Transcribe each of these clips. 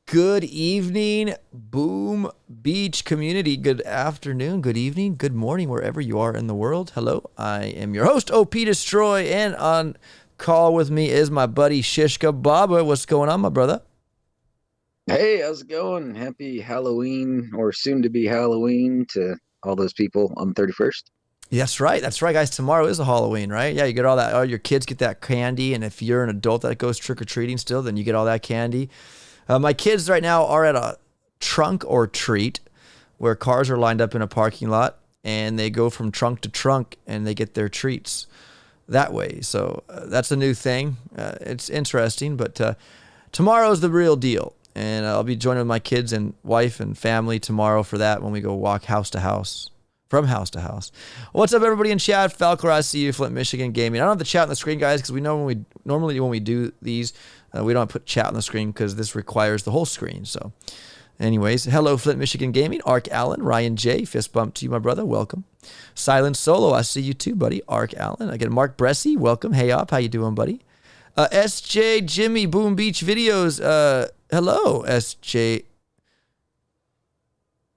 Good evening, Boom Beach community. Good afternoon, good evening, good morning, wherever you are in the world. Hello, I am your host, OP Destroy, and on call with me is my buddy Shishka Baba. What's going on, my brother? Hey, how's it going? Happy Halloween or soon to be Halloween to all those people on the 31st. That's right. That's right, guys. Tomorrow is a Halloween, right? Yeah, you get all that. All your kids get that candy, and if you're an adult that goes trick or treating still, then you get all that candy. My kids right now are at a trunk or treat where cars are lined up in a parking lot, and they go from trunk to trunk, and they get their treats that way. So that's a new thing. It's interesting, but tomorrow's the real deal, and I'll be joining with my kids and wife and family tomorrow for that when we go walk house to house. From house to house. What's up, everybody in chat? Falcor, I see you. Flint, Michigan Gaming. I don't have the chat on the screen, guys, because we know when we do these, we don't put chat on the screen because this requires the whole screen. So, anyways, hello, Flint, Michigan Gaming. Ark Allen, Ryan J. Fist bump to you, my brother. Welcome. Silent Solo, I see you too, buddy. Ark Allen. Again, Mark Bressy. Welcome. Hey, up. How you doing, buddy? SJ Jimmy Boom Beach Videos. Hello, SJ.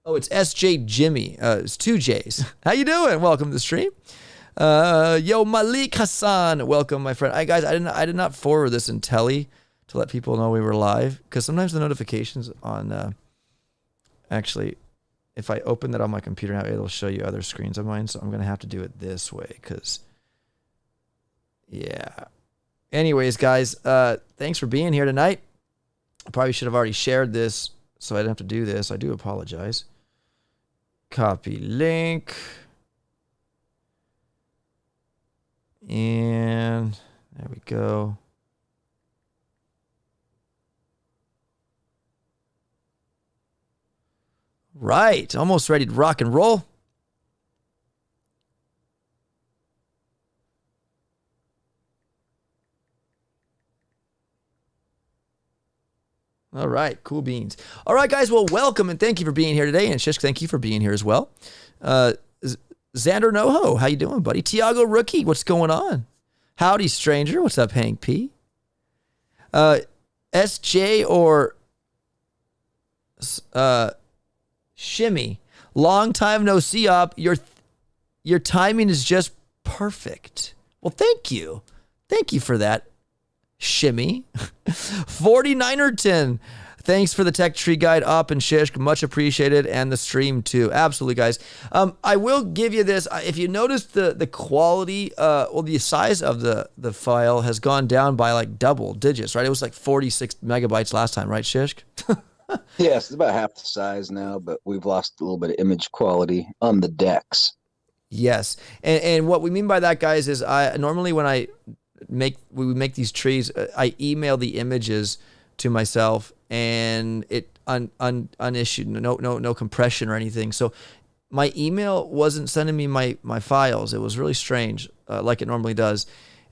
Oh, it's SJ Jimmy. It's two J's. How you doing? Welcome to the stream. Yo, Malik Hassan. Welcome, my friend. Guys, I did not forward this in Telly to let people know we were live, because sometimes the notifications on actually, if I open that on my computer now, it'll show you other screens of mine. So I'm gonna have to do it this way, because yeah. Anyways, guys, thanks for being here tonight. I probably should have already shared this, so I didn't have to do this. I do apologize. Copy link. And there we go. Right. Almost ready to rock and roll. All right, cool beans. All right, guys, well, welcome, and thank you for being here today. And Shish, thank you for being here as well. Xander Noho, how you doing, buddy? Tiago Rookie, what's going on? Howdy, stranger. What's up, Hank P? SJ or Shimmy, long time no see, op. Your timing is just perfect. Well, thank you. Thank you for that, Shimmy. 49erton, thanks for the tech tree guide, up and Shish, much appreciated, and the stream too. Absolutely, guys. I will give you this. If you notice, the quality, the size of the file has gone down by like double digits, right? It was like 46 megabytes last time, right, Shish? Yes, it's about half the size now, but we've lost a little bit of image quality on the decks. Yes, and what we mean by that, guys, is I normally when we make these trees, I email the images to myself, and it unissued, no compression or anything. So my email wasn't sending me my files. It was really strange, like it normally does.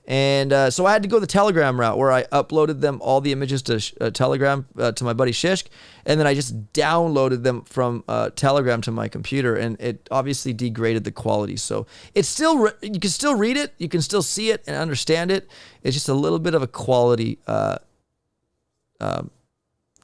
And so I had to go the Telegram route, where I uploaded them, all the images, to Telegram to my buddy Shishk, and then I just downloaded them from Telegram to my computer, and it obviously degraded the quality. So it's still, you can still read it, you can still see it and understand it. It's just a little bit of a quality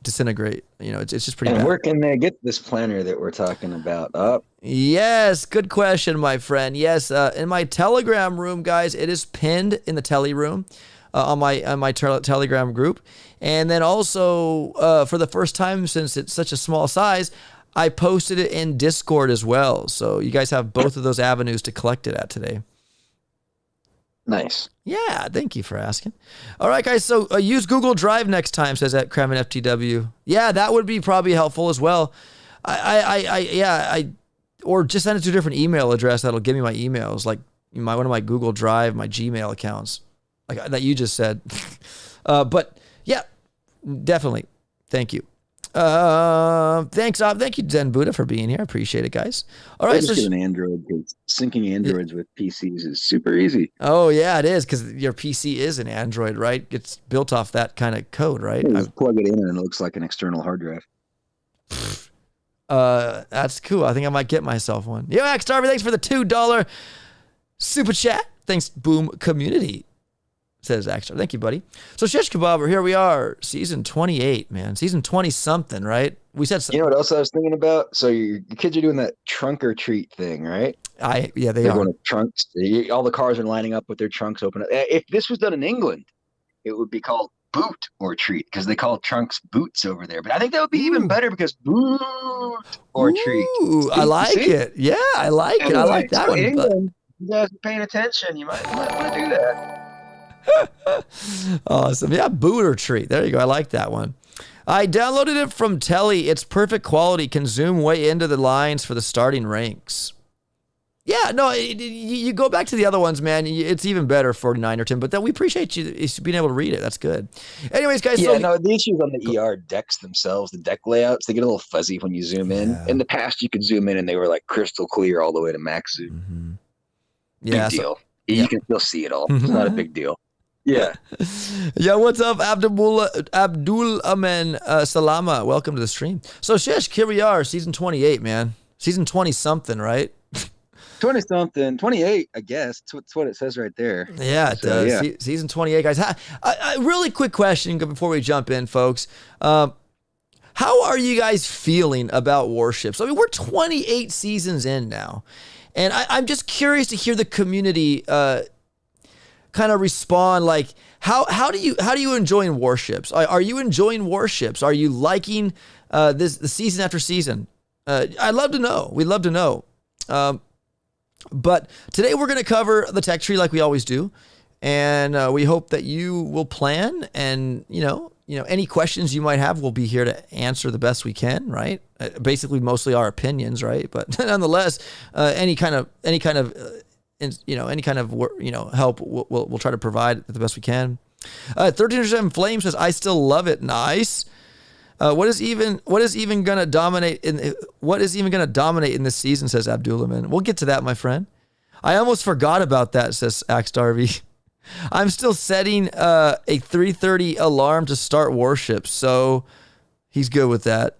disintegrate. You know, it's just pretty And bad. where can they get this planner that we're talking about up? Yes, good question, my friend. Yes, in my Telegram room, guys, it is pinned in the Telly room on my Telegram group. And then also, for the first time since it's such a small size, I posted it in Discord as well. So you guys have both of those avenues to collect it at today. Nice. Yeah, thank you for asking. All right, guys, so use Google Drive next time, says at Kremen FTW. Yeah, that would be probably helpful as well. Or just send it to a different email address that'll give me my emails, like one of my Google Drive, my Gmail accounts, like that you just said. But yeah, definitely. Thank you. Thanks, thank you, Zen Buddha, for being here. I appreciate it, guys. All right, Just get an Android, because syncing Androids with PCs is super easy. Oh yeah, it is, because your PC is an Android, right? It's built off that kind of code, right? You just plug it in and it looks like an external hard drive. That's cool. I think I might get myself one. Yo, X Darby, thanks for the $2 super chat. Thanks, Boom Community. says Axstar. Thank you, buddy. So Shish Kebab, here we are, season 28, man. Season 20-something, right? We said You know what else I was thinking about? So your kids are doing that trunk or treat thing, right? they They're are. going to trunks. All the cars are lining up with their trunks open. If this was done in England, it would be called boot or treat because they call trunks boots over there. But I think that would be even better because boot or treat. Ooh, I like it. Yeah, I like it. I like that so one. England, you guys are paying attention. You might want to do that. Awesome. Yeah, boot or treat. There you go. I like that one. I downloaded it from Telly. It's perfect quality. Can zoom way into the lines for the starting ranks. Yeah, no, you go back to the other ones, man. It's even better, 49 or 10. But then we appreciate you being able to read it. That's good. Anyways, guys. Yeah, no, the issues on the ER decks themselves, the deck layouts, they get a little fuzzy when you zoom in. Yeah. In the past, you could zoom in and they were like crystal clear all the way to max zoom. Mm-hmm. Yeah, big deal. You can still see it all. It's not a big deal. Yeah. Yeah, what's up, Abdul Amen Salama? Welcome to the stream. So, Shish, here we are, season 28, man. Season 20-something, right? 20-something, 28, I guess. That's what it says right there. Yeah, it does. Yeah. Season 28, guys. Really quick question before we jump in, folks. How are you guys feeling about Warships? I mean, we're 28 seasons in now. And I'm just curious to hear the community kind of respond. Like, how do you enjoying Warships? Are you enjoying Warships? Are you liking the season after season? I'd love to know. We'd love to know. But today we're going to cover the tech tree like we always do, and we hope that you will plan. And you know, any questions you might have, we'll be here to answer the best we can. Right? Basically, mostly our opinions, right? But nonetheless, any kind of help we'll try to provide the best we can. 1307 Flame says, "I still love it." Nice. What is even gonna dominate in this season, says Abdullah. We'll get to that, my friend. I almost forgot about that, says Axe Darby. I'm still setting a 3:30 alarm to start Warships, so he's good with that.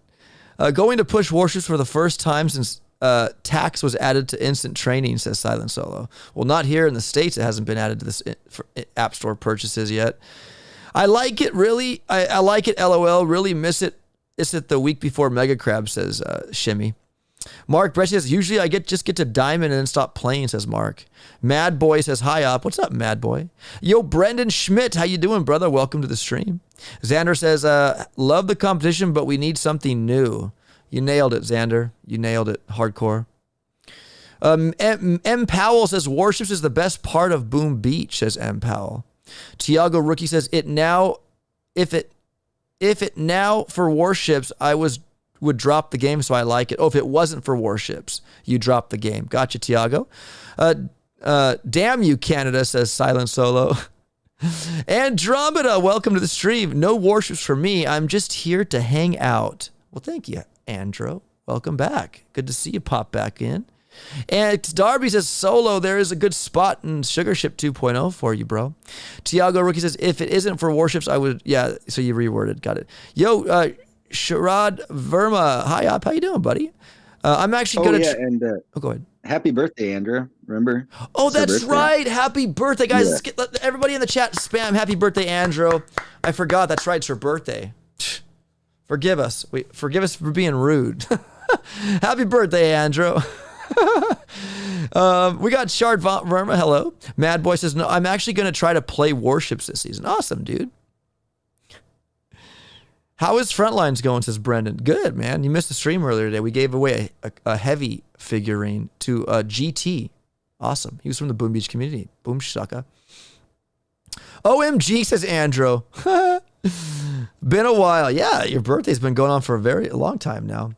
Going to push Warships for the first time since tax was added to instant training, says Silent Solo. Well, not here in the States. It hasn't been added to this for App Store purchases yet. I like it, really. I like it, LOL. Really miss it. Is it the week before Mega Crab, says Shimmy. Mark Bresh says, usually I just get to Diamond and then stop playing, says Mark. Mad Boy says, hi, up. What's up, Mad Boy? Yo, Brendan Schmidt, how you doing, brother? Welcome to the stream. Xander says, love the competition, but we need something new. You nailed it, Xander. You nailed it. Hardcore. M. Powell says, Warships is the best part of Boom Beach, says M. Powell. Tiago Rookie says, if it now for Warships, would drop the game, so I like it. Oh, if it wasn't for Warships, you drop the game. Gotcha, Tiago. Damn you, Canada, says Silent Solo. Andromeda, welcome to the stream. No Warships for me. I'm just here to hang out. Well, thank you, Andro. Welcome back. Good to see you pop back in. And Darby says, Solo, there is a good spot in Sugar Ship 2.0 for you, bro. Tiago Rookie says, if it isn't for Warships, I would, yeah, so you reworded, got it. Yo, Sharad Verma, hi, up, how you doing, buddy? I'm actually going to... go ahead. Happy birthday, Andrew, remember? Oh, that's right, happy birthday, guys. Yeah. Let everybody in the chat spam happy birthday, Andrew. I forgot, that's right, it's her birthday. Forgive us. Forgive us for being rude. Happy birthday, Andrew. We got Shard Verma. Hello. Mad Boy says, no, I'm actually going to try to play Warships this season. Awesome, dude. How is Frontlines going, says Brendan. Good, man. You missed the stream earlier today. We gave away a heavy figurine to GT. Awesome. He was from the Boom Beach community. Boom shaka. OMG, says Andrew. Been a while. Yeah, your birthday's been going on for a very long time now.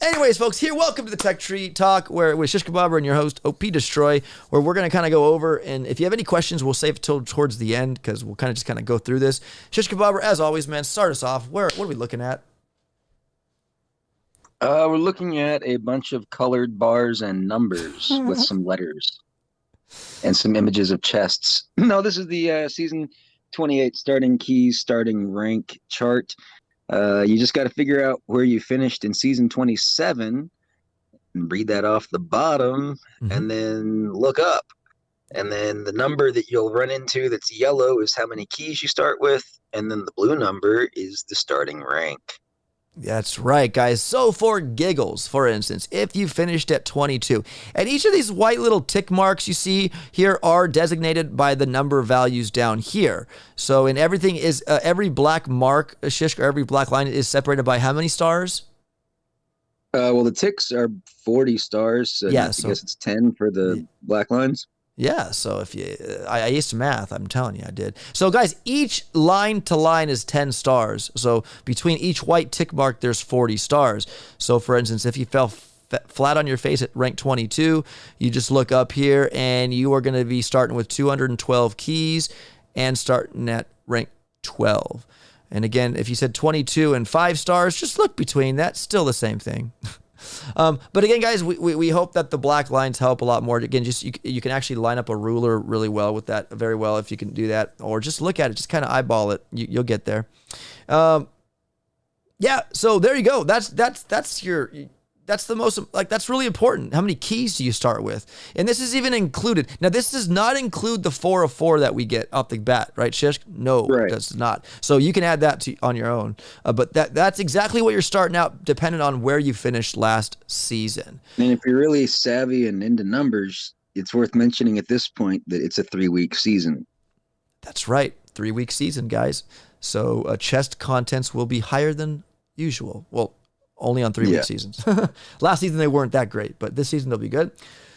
Anyways, folks, here, welcome to the Tech Tree Talk, where with Shish Kebab and your host, OP Destroy, where we're going to kind of go over, and if you have any questions, we'll save it towards the end, because we'll kind of go through this. Shish Kebab, as always, man, start us off. What are we looking at? We're looking at a bunch of colored bars and numbers with some letters and some images of chests. No, this is the Season 28 starting keys, starting rank chart. You just got to figure out where you finished in Season 27 and read that off the bottom and then look up. And then the number that you'll run into that's yellow is how many keys you start with. And then the blue number is the starting rank. That's right, guys. So for giggles, for instance, if you finished at 22, and each of these white little tick marks you see here are designated by the number values down here. So in everything is every black mark, Shishk, or every black line is separated by how many stars? Well, the ticks are 40 stars. So Yeah, I so guess it's 10 for the black lines. yeah, so if you, I used to math, I'm telling you, I did. So guys, each line to line is 10 stars. So between each white tick mark, there's 40 stars. So for instance, if you fell flat on your face at rank 22, you just look up here and you are going to be starting with 212 keys and starting at rank 12. And again, if you said 22 and 5 stars, just look between that, still the same thing. But again, guys, we hope that the black lines help a lot more. Again, just you can actually line up a ruler really well with that, very well, if you can do that, or just look at it, just kind of eyeball it. You'll get there. Yeah. So there you go. That's the most, like, that's really important. How many keys do you start with? And this is even included. Now, this does not include the 4 of 4 that we get off the bat, right, Shishk? No, Right. it does not. So you can add that on your own. But that's exactly what you're starting out, depending on where you finished last season. And if you're really savvy and into numbers, it's worth mentioning at this point that it's a 3-week season. That's right. 3-week season, guys. So chest contents will be higher than usual. Well, only on 3-week seasons. Last season, they weren't that great, but this season, they'll be good.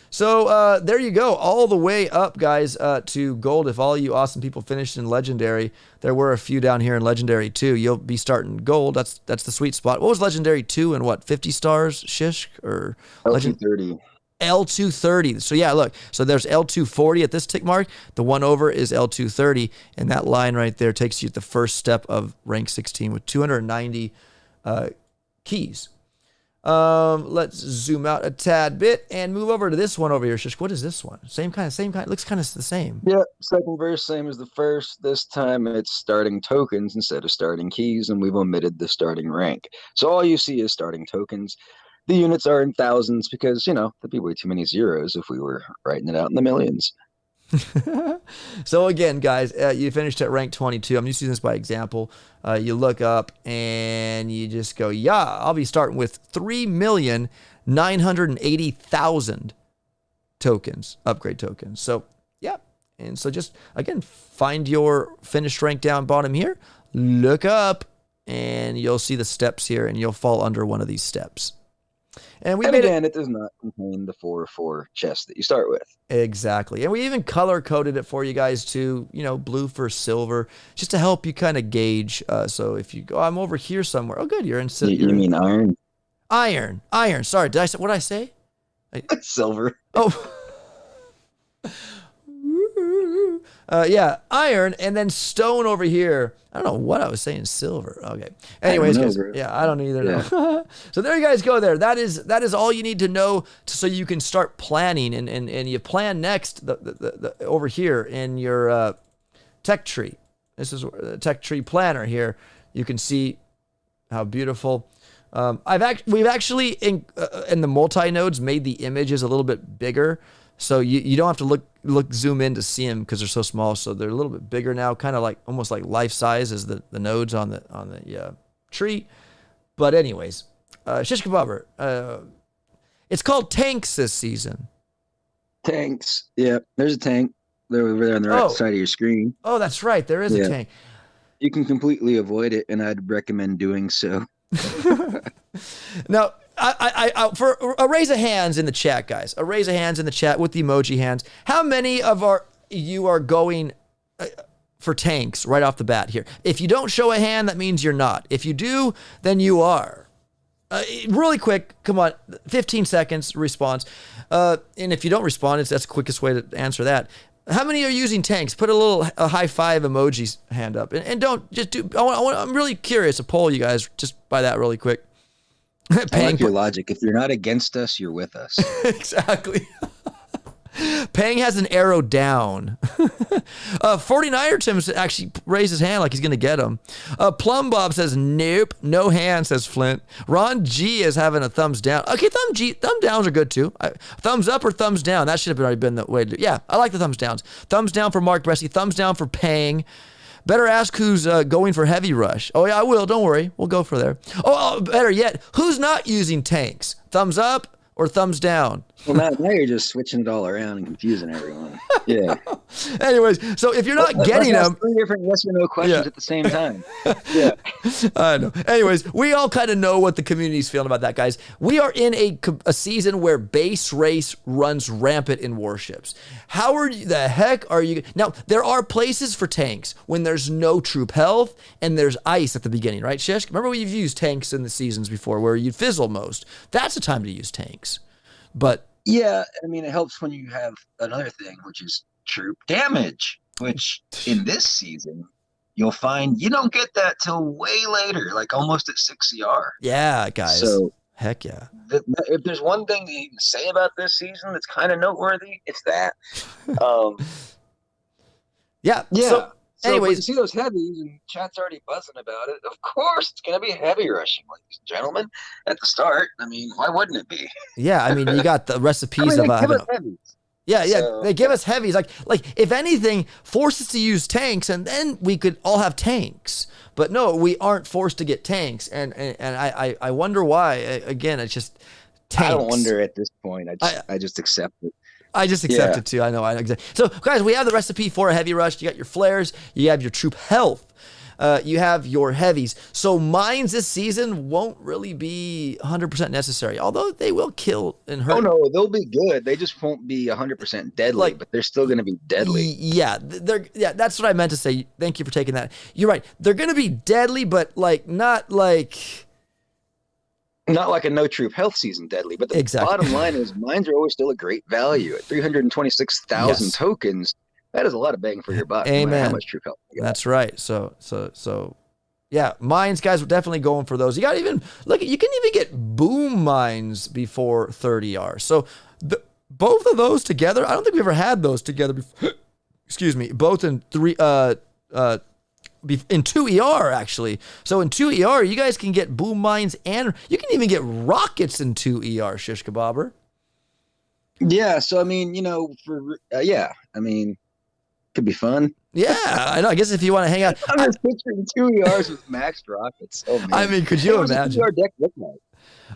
So there you go. All the way up, guys, to gold. If all you awesome people finished in legendary, there were a few down here in legendary too. You'll be starting gold. That's the sweet spot. What was legendary 2 and what, 50 stars, Shishk? Or L230. L230. So yeah, look. So there's L240 at this tick mark. The one over is L230. And that line right there takes you to the first step of rank 16 with 290 keys. Let's zoom out a tad bit and move over to this one over here. Shish, what is this one? Same kind. Looks kind of the same. Yeah, second verse, same as the first. This time it's starting tokens instead of starting keys, and we've omitted the starting rank. So all you see is starting tokens. The units are in thousands because, there'd be way too many zeros if we were writing it out in the millions. So again, guys, you finished at rank 22. I'm just using this by example. You look up and you just go, yeah, I'll be starting with 3,980,000 tokens, upgrade tokens. So yeah, and so just again, find your finished rank down bottom here, look up, and you'll see the steps here, and you'll fall under one of these steps. And it does not contain the 4 chest that you start with. Exactly. And we even color coded it for you guys too, blue for silver, just to help you kind of gauge. So if you go, I'm over here somewhere. Oh, good. You're in silver. You mean iron? Iron. Sorry. What did I say? Silver. Oh. Yeah, iron, and then stone over here. I don't know what I was saying, silver. Okay. Anyways, guys, I don't either know. So there you guys go there. That is all you need to know so you can start planning, and you plan next the over here in your tech tree. This is the tech tree planner here. You can see how beautiful. We've actually in the multi nodes made the images a little bit bigger. So you don't have to zoom in to see them because they're so small. So they're a little bit bigger now, kind of like almost like life size as the nodes on the tree. But anyways, Shish Kebabber, it's called tanks this season. Tanks. Yeah, there's a tank. They're over there on the right side of your screen. Oh, that's right. There is a tank. You can completely avoid it, and I'd recommend doing so. Now, I for a raise of hands in the chat, guys. A raise of hands in the chat with the emoji hands. How many of you are going for tanks right off the bat here? If you don't show a hand, that means you're not. If you do, then you are. Really quick, come on, 15 seconds response. And if you don't respond, that's the quickest way to answer that. How many are using tanks? Put a high five emoji hand up, and don't just do. I'm really curious to poll you guys just by that really quick. I like your logic. If you're not against us, you're with us. Exactly. Pang has an arrow down. 49er Tim's actually raised his hand like he's going to get him. Plum Bob says, nope. No hand, says Flint. Ron G is having a thumbs down. Okay, thumb downs are good too. Thumbs up or thumbs down? That should have already been the way to do it. Yeah, I like the thumbs downs. Thumbs down for Mark Bresky. Thumbs down for Pang. Better ask who's going for heavy rush. Oh, yeah, I will. Don't worry. We'll go for there. Oh, better yet, who's not using tanks? Thumbs up or thumbs down? Well, now you're just switching it all around and confusing everyone. Yeah. Anyways, so if you're not getting them, 3 different yes or no questions at the same time. Yeah. I know. Anyways, we all kind of know what the community's feeling about that, guys. We are in a season where base race runs rampant in warships. The heck are you? Now, there are places for tanks when there's no troop health and there's ice at the beginning, right, Shish? Remember we've used tanks in the seasons before where you'd fizzle most. That's the time to use tanks. But yeah, I mean, it helps when you have another thing, which is troop damage, which in this season, you'll find you don't get that till way later, like almost at 6 CR. Yeah, guys. So, heck yeah. If there's one thing you can say about this season that's kind of noteworthy, it's that. Yeah. So anyways, you see those heavies, and chat's already buzzing about it. Of course, it's going to be heavy rushing, ladies and gentlemen, at the start. I mean, why wouldn't it be? Yeah, I mean, you got the recipes of having heavies. Yeah, they give us heavies. Like if anything, force us to use tanks, and then we could all have tanks. But no, we aren't forced to get tanks, and I wonder why. Again, it's just tanks. I don't wonder at this point. I just accept it. I just accept it too. I know. So, guys, we have the recipe for a heavy rush. You got your flares. You have your troop health. You have your heavies. So mines this season won't really be 100% necessary, although they will kill and hurt. Oh, no, they'll be good. They just won't be 100% deadly, but they're still going to be deadly. Yeah, that's what I meant to say. Thank you for taking that. You're right. They're going to be deadly, but not like a no troop health season deadly. But the bottom line is mines are always still a great value. At 326,000 tokens, that is a lot of bang for your buck. Amen. No matter how much troop health you got. That's right. So yeah, mines, guys, we're definitely going for those. You got even you can even get boom mines before 30 R. So both of those together, I don't think we ever had those together before. Excuse me, both in in 2 ER actually. So in 2 ER, you guys can get boom mines and you can even get rockets in 2 ER, Shish Kebabber. Yeah, so I mean, could be fun. Yeah, I know. I guess if you want to hang out. I'm just picturing 2 ERs with maxed rockets. Oh, man. I mean, could you imagine? What does 2 ER deck look like?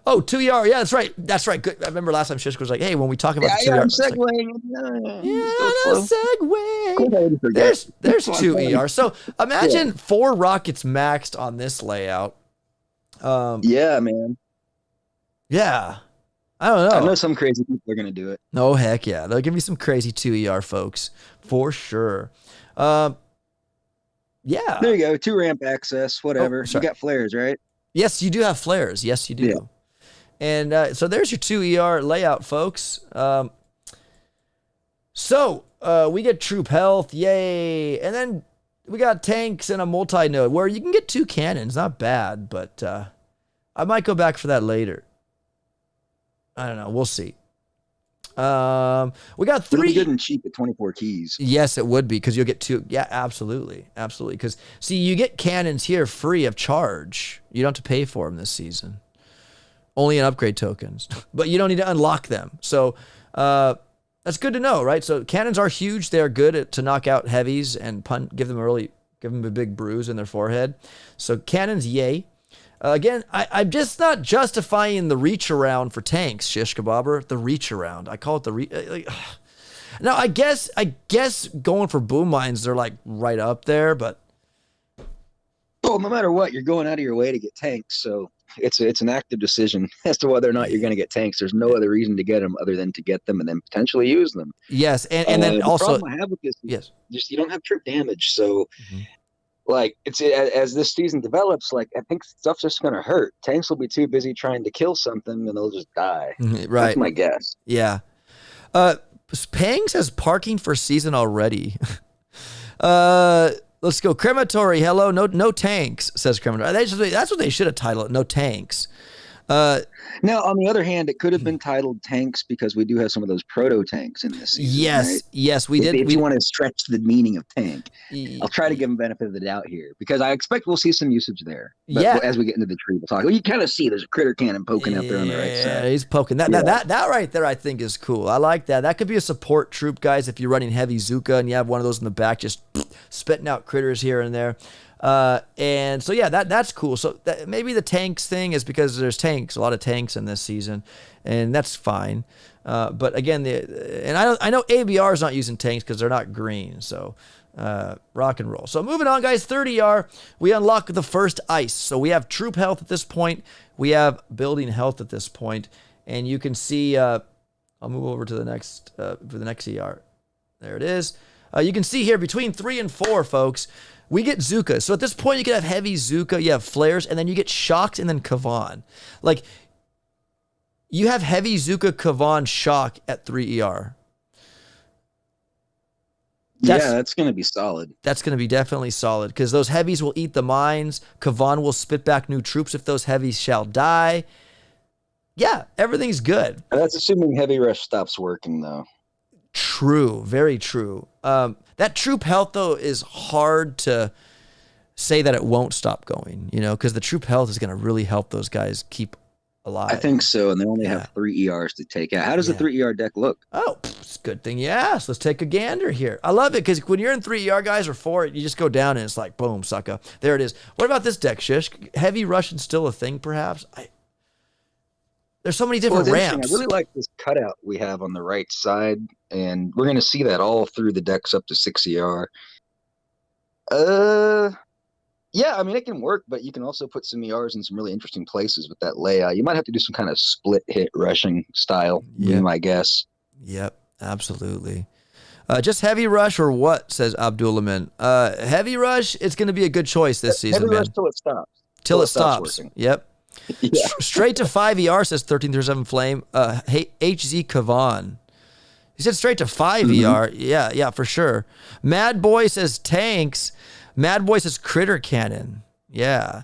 Oh, 2 ER. Yeah, that's right. That's right. Good. I remember last time Shishko was like, hey, when we talk about the 2 ER. I'm segueing. Segue. There's 2 ER. So imagine 4 rockets maxed on this layout. Yeah, man. Yeah. I don't know. I know some crazy people are going to do it. Oh, heck yeah. They'll give me some crazy 2 ER folks for sure. Yeah. There you go. 2 ramp access, whatever. You got flares, right? Yes, you do have flares. Yes, you do. Yeah. And so there's your 2 ER layout, folks. So we get troop health. Yay. And then we got tanks and a multi-node where you can get 2 cannons. Not bad, but I might go back for that later. I don't know. We'll see. We got 3. It'll be good and cheap at 24 keys. Yes, it would be because you'll get 2. Yeah, absolutely. Absolutely. Because, see, you get cannons here free of charge. You don't have to pay for them this season. Only in upgrade tokens. But you don't need to unlock them. So that's good to know, right? So cannons are huge. They are good to knock out heavies and give them a big bruise in their forehead. So cannons, yay. Again, I'm just not justifying the reach around for tanks, Shish Kebabber. The reach around. I call it the reach. Now, I guess going for boom mines, they're like right up there, but. Well, no matter what, you're going out of your way to get tanks, so it's an active decision as to whether or not you're going to get tanks. There's no other reason to get them other than to get them and then potentially use them. Yes, and then also. The problem I have with this is just you don't have troop damage, so. Mm-hmm. Like it's as this season develops, like I think stuff's just gonna hurt. Tanks will be too busy trying to kill something, and they'll just die. Right, that's my guess. Yeah. Pang says parking for season already. Let's go crematory. Hello, no tanks says crematory. That's what they should have titled it. No tanks. Now, on the other hand, it could have been titled tanks because we do have some of those proto tanks in this season, right? Yes, we did. If you want to stretch the meaning of tank, I'll try to y- give them benefit of the doubt here because I expect we'll see some usage there. But yeah. as we get into the tree, we'll talk. Well, you kind of see there's a critter cannon poking out there on the right Yeah, side. he's poking. That, Yeah. that right there, I think, is cool. I like that. That could be a support troop, guys, if you're running heavy Zooka and you have one of those in the back just spitting out critters here and there. And so, yeah, that's cool. So maybe the tanks thing is because there's tanks, a lot of tanks in this season, and that's fine. But again, I know ABR is not using tanks because they're not green. So rock and roll. So moving on, guys, 30R, we unlock the first ice. So we have troop health at this point. We have building health at this point. And you can see, I'll move over to the next, for the next ER. There it is. You can see here between 3 and 4, folks, we get Zooka. So at this point, you can have heavy Zooka, you have flares, and then you get shocked and then Kavon. Like, you have heavy Zooka, Kavon, shock at 3 ER. That's going to be solid. That's going to be definitely solid because those heavies will eat the mines. Kavon will spit back new troops if those heavies shall die. Yeah, everything's good. That's assuming heavy rush stops working, though. True, very true. That troop health, though, is hard to say that it won't stop going, because the troop health is going to really help those guys keep alive. I think so, and they only have 3 ERs to take out. How does the 3 ER deck look? Oh, it's a good thing you asked. Let's take a gander here. I love it because when you're in 3 ER, guys, or 4, you just go down and it's like, boom, sucker. There it is. What about this deck, Shish? Heavy Russian still a thing, perhaps? There's so many different ramps. I really like this cutout we have on the right side, and we're going to see that all through the decks up to 6 ER. Yeah, I mean, it can work, but you can also put some ERs in some really interesting places with that layout. You might have to do some kind of split hit rushing style, be my guess. Yep, absolutely. Just heavy rush or what, says Abdulamin. Heavy rush, it's going to be a good choice this season, heavy man. rush till it stops. Till it stops. Working. Yep. Yeah. Straight to 5 ER, says 1337 Flame. HZ Kavon. He said straight to 5 ER. Yeah, for sure. Mad Boy says tanks. Mad Boy says critter cannon. Yeah.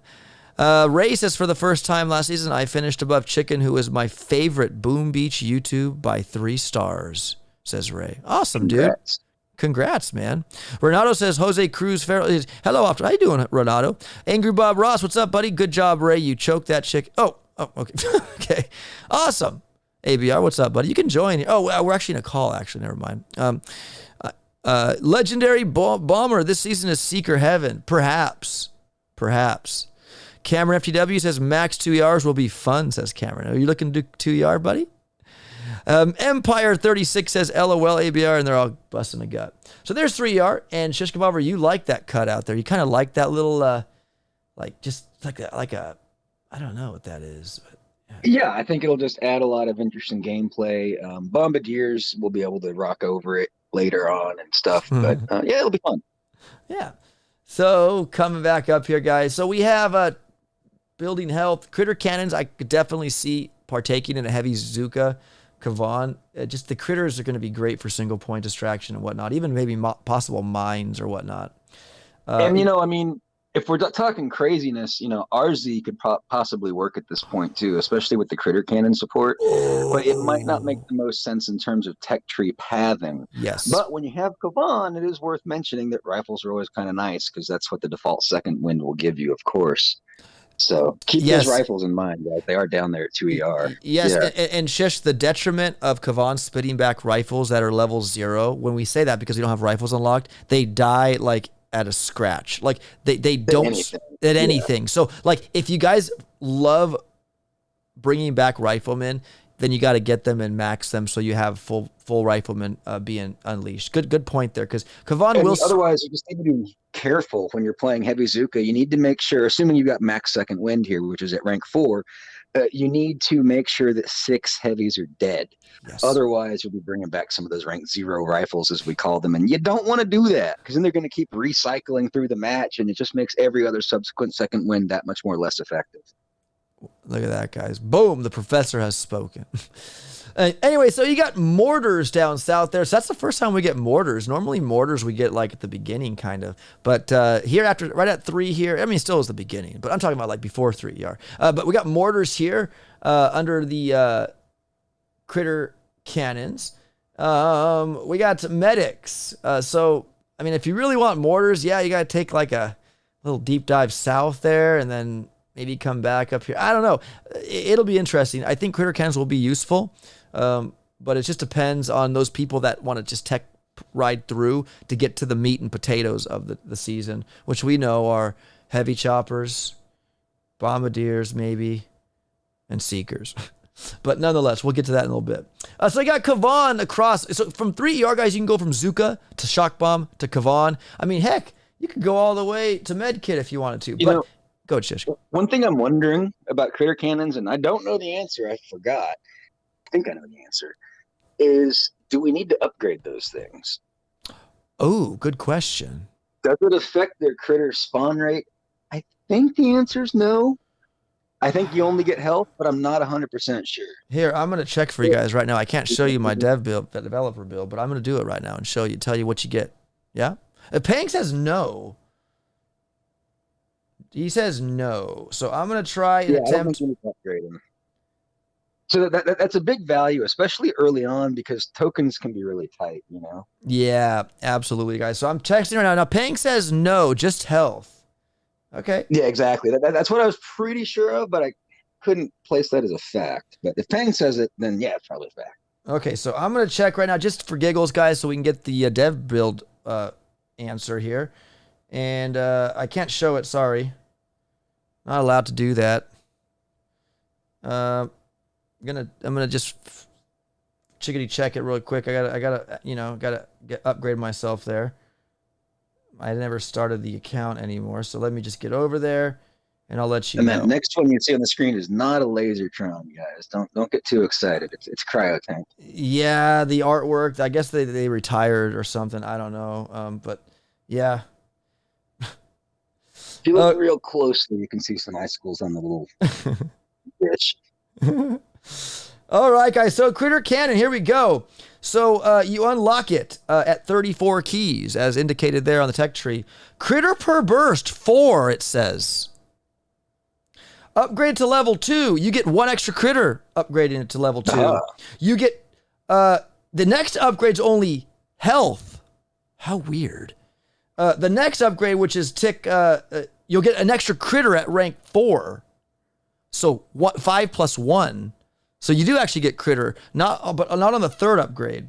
Ray says for the first time last season, I finished above Chicken, who is my favorite Boom Beach YouTube by 3 stars, says Ray. Awesome, Congrats. Dude. Congrats, man. Renato says Jose Cruz Farrell. Hello, how you doing, Renato? Angry Bob Ross, what's up, buddy? Good job, Ray. You choked that chick. Oh, okay. Okay. Awesome. ABR, what's up, buddy? You can join here. Oh, we're actually in a call, actually. Never mind. Legendary Bomber, this season is Seeker Heaven. Perhaps. Cameron FTW says max 2 ERs will be fun, says Cameron. Are you looking to do 2 ER, buddy? Empire 36 says LOL ABR, and they're all busting a gut. So there's 3 ER, and Shish Kebabber, you like that cut out there. You kind of like that little, I don't know what that is. But, yeah, I think it'll just add a lot of interesting gameplay. Bombardiers will be able to rock over it later on and stuff, but yeah, it'll be fun. Yeah. So coming back up here, guys. So we have building health. Critter cannons, I could definitely see partaking in a heavy Zooka. Kavon, just the critters are going to be great for single point distraction and whatnot, even maybe possible mines or whatnot. And, I mean, if we're talking craziness, RZ could possibly work at this point too, especially with the critter cannon support. But it might not make the most sense in terms of tech tree pathing. Yes. But when you have Kavon, it is worth mentioning that rifles are always kind of nice because that's what the default second wind will give you, of course. So keep those rifles in mind, guys. They are down there at 2 ER. Yes, yeah. and Shish, the detriment of Kavon spitting back rifles that are level 0, when we say that because we don't have rifles unlocked, they die like at a scratch. Like they don't at anything. Yeah. So like if you guys love bringing back riflemen, then you got to get them and max them so you have full riflemen being unleashed. Good point there, because Kavon will. Otherwise, you just need to be careful when you're playing heavy Zooka. You need to make sure, assuming you got max second wind here, which is at rank 4, you need to make sure that 6 heavies are dead. Yes. Otherwise, you'll be bringing back some of those rank 0 rifles, as we call them, and you don't want to do that because then they're going to keep recycling through the match, and it just makes every other subsequent second wind that much more less effective. Look at that, guys. Boom, the professor has spoken. Anyway, so you got mortars down south there. So that's the first time we get mortars. Normally mortars we get like at the beginning kind of. But here right at 3 here, I mean, it still is the beginning. But I'm talking about like before 3 ER. But we got mortars here under the critter cannons. We got medics. So, I mean, if you really want mortars, yeah, you got to take like a little deep dive south there and then maybe come back up here. I don't know. It'll be interesting. I think critter cannons will be useful, but it just depends on those people that want to just tech ride through to get to the meat and potatoes of the season, which we know are heavy choppers, bombardiers maybe, and seekers. But nonetheless, we'll get to that in a little bit. So I got Kavon across. So from 3 ER guys, you can go from Zooka to Shock Bomb to Kavon. I mean, heck, you could go all the way to Medkit if you wanted to. You know, go, Shish. One thing I'm wondering about critter cannons, and I don't know the answer, I forgot. I think I know the answer, is do we need to upgrade those things? Oh, good question. Does it affect their critter spawn rate? I think the answer is no. I think you only get health, but I'm not 100% sure. Here, I'm going to check for you guys right now. I can't show you my developer build, but I'm going to do it right now and show you, tell you what you get. Yeah? Pang says no. He says no. So I'm going to try and attempt. I don't think we need to upgrade them. So that's a big value, especially early on, because tokens can be really tight, you know? Yeah, absolutely, guys. So I'm texting right now. Now, Pang says no, just health. Okay. Yeah, exactly. That's what I was pretty sure of, but I couldn't place that as a fact. But if Pang says it, then yeah, it's probably a fact. Okay, so I'm going to check right now just for giggles, guys, so we can get the dev build answer here. And I can't show it, sorry. Not allowed to do that. I'm gonna just chickadee check it real quick. I gotta upgrade myself there. I never started the account anymore, so let me just get over there, and I'll let you know. And that next one you see on the screen is not a Lasertron, guys. Don't get too excited. It's Cryo Tank. Yeah, the artwork. I guess they retired or something. I don't know. But yeah. If you look real closely, you can see some icicles on the little bitch. All right, guys. So Critter Cannon, here we go. So you unlock it at 34 keys, as indicated there on the tech tree. Critter per burst, 4, it says. Upgrade to level 2. You get 1 extra critter upgrading it to level 2. You get, the next upgrade's only health. How weird. The next upgrade, which is tick, you'll get an extra critter at rank 4. So 5 plus 1. So you do actually get critter, but not on the 3rd upgrade.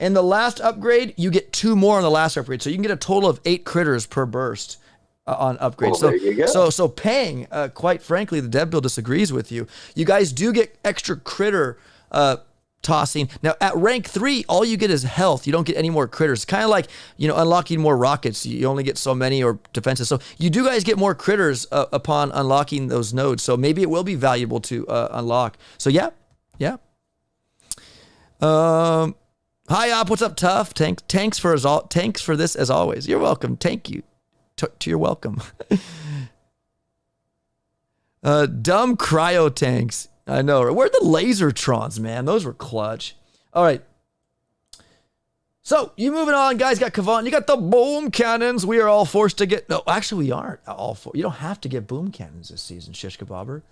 And the last upgrade, you get 2 more on the last upgrade. So you can get a total of 8 critters per burst on upgrade. Well, there you go. So Pang, quite frankly, the dev build disagrees with you. You guys do get extra critter tossing. Now at rank 3, all you get is health. You don't get any more critters. Kind of like, unlocking more rockets. You only get so many, or defenses. So you do guys get more critters upon unlocking those nodes. So maybe it will be valuable to unlock. So yeah. Hi Op, what's up, Tough? Thanks for this as always. You're welcome. Thank you. To your welcome. Dumb cryo tanks. I know. Where are the Lasertrons, man? Those were clutch. All right. So, you moving on, guys. Got Kavon. You got the boom cannons. We are all forced to get... No, actually, we aren't all forced. You don't have to get boom cannons this season, Shish Kebabber.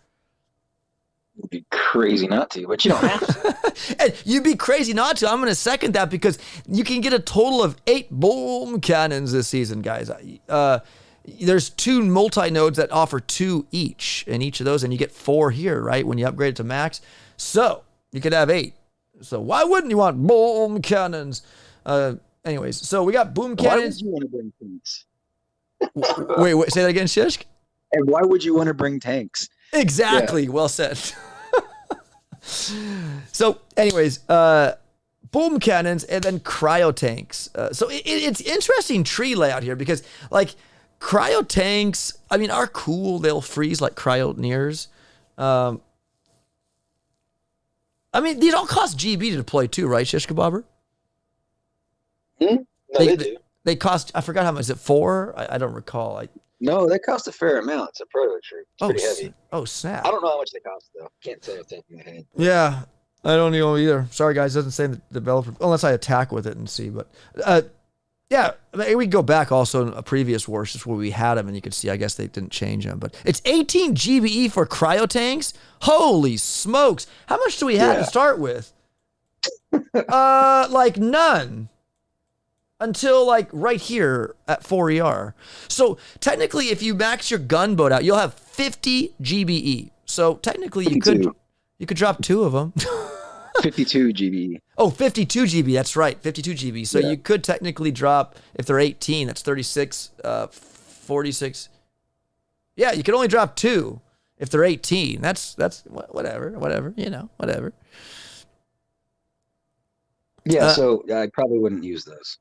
It'd be crazy not to, but you don't have to. And you'd be crazy not to. I'm going to second that because you can get a total of 8 boom cannons this season, guys. There's 2 multi-nodes that offer 2 each in each of those, and you get 4 here, right, when you upgrade it to max. So you could have 8. So why wouldn't you want boom cannons? Anyways, so we got boom cannons. Why would you want to bring tanks? Wait, say that again, Shishk? And why would you want to bring tanks? Exactly. Yeah. Well said. So anyways, boom cannons and then cryo tanks. So it's interesting tree layout here because like cryo tanks, I mean, are cool. They'll freeze like cryoneers. I mean, these all cost GB to deploy too, right, Shish Kebabber? No, they do. They cost, I forgot how much. Is it 4? I don't recall. No, they cost a fair amount. It's a proto tree. It's pretty heavy. Oh, snap. I don't know how much they cost, though. Can't tell you off the top of my head. Yeah. I don't know either. Sorry, guys. It doesn't say the developer unless I attack with it and see. But yeah, I mean, we can go back also in a previous Warships where we had them, and you could see. I guess they didn't change them, but it's 18 GBE for cryo tanks. Holy smokes! How much do we have to start with? Like none. Until like right here at 4 ER. So technically, if you max your gunboat out, you'll have 50 GBE. So technically, 52. you could drop 2 of them. 52 GB. Oh, 52 GB. That's right, 52 GB. So you could technically drop, if they're 18, that's 36, 46. Yeah, you could only drop 2 if they're 18. That's whatever, whatever. Yeah, so I probably wouldn't use those.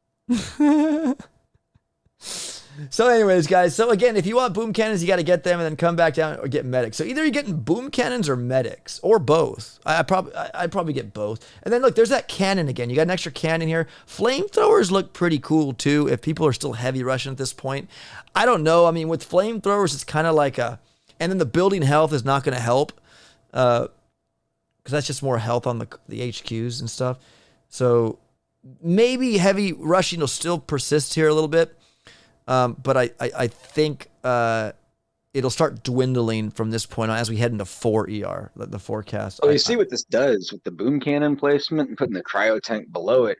So anyways, guys, so again, if you want boom cannons, you got to get them and then come back down or get medics. So either you're getting boom cannons or medics or both. I'd probably get both. And then look, there's that cannon again. You got an extra cannon here. Flamethrowers look pretty cool too if people are still heavy rushing at this point. I don't know. I mean, with flamethrowers, it's kind of like and then the building health is not going to help because that's just more health on the HQs and stuff. So maybe heavy rushing will still persist here a little bit. But I think it'll start dwindling from this point on as we head into 4 ER, the forecast. Oh, you see what this does with the boom cannon placement and putting the cryo tank below it?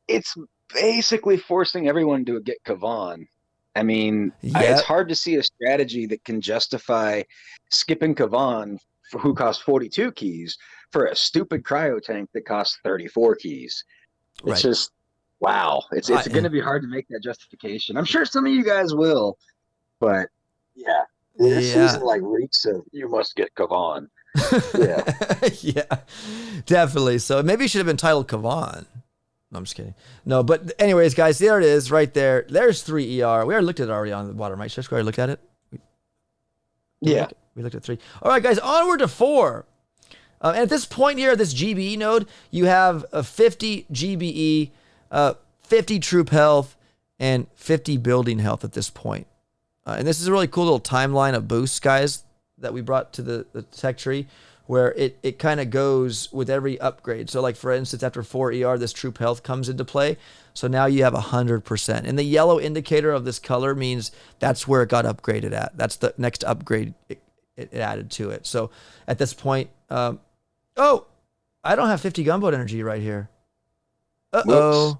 It's basically forcing everyone to get Kavon. I mean, it's hard to see a strategy that can justify skipping Kavon, who costs 42 keys, for a stupid cryo tank that costs 34 keys. It's just... wow, it's going to be hard to make that justification. I'm sure some of you guys will, but this season like reeks of you must get Kavon. Yeah, definitely. So maybe it should have been titled Kavon. No, I'm just kidding. No, but anyways, guys, there it is right there. There's 3 ER. We already looked at it already on the bottom right. Should I already looked at it? We looked at 3. All right, guys, onward to 4. And at this point here, this GBE node, you have a 50 GBE. 50 troop health and 50 building health at this point. And this is a really cool little timeline of boosts, guys, that we brought to the tech tree, where it kind of goes with every upgrade. So like, for instance, after 4 ER, this troop health comes into play. So now you have 100%. And the yellow indicator of this color means that's where it got upgraded at. That's the next upgrade it added to it. So at this point, I don't have 50 gunboat energy right here. Uh-oh. Whoops.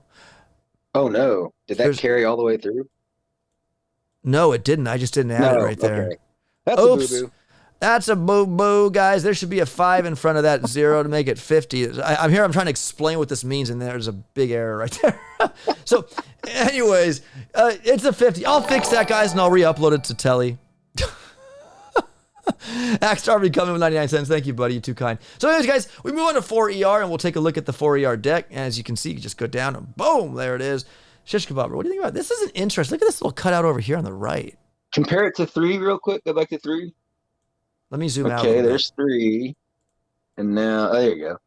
Oh, no. Did that carry all the way through? No, it didn't. I just didn't add it right there. Okay. That's a boo-boo. That's a boo-boo, guys. There should be a 5 in front of that 0 to make it 50. I'm trying to explain what this means, and there's a big error right there. So, anyways, it's a 50. I'll fix that, guys, and I'll re-upload it to Telly. Axstar becoming with 99 cents. Thank you, buddy. You're too kind. So anyways, guys, we move on to 4 ER, and we'll take a look at the 4 ER deck. And as you can see, you just go down, and boom, there it is. Shish kebab. What do you think about it? This is an interest. Look at this little cutout over here on the right. Compare it to 3 real quick. Go back to 3. Let me zoom out. Okay, there's 3. And now, there you go.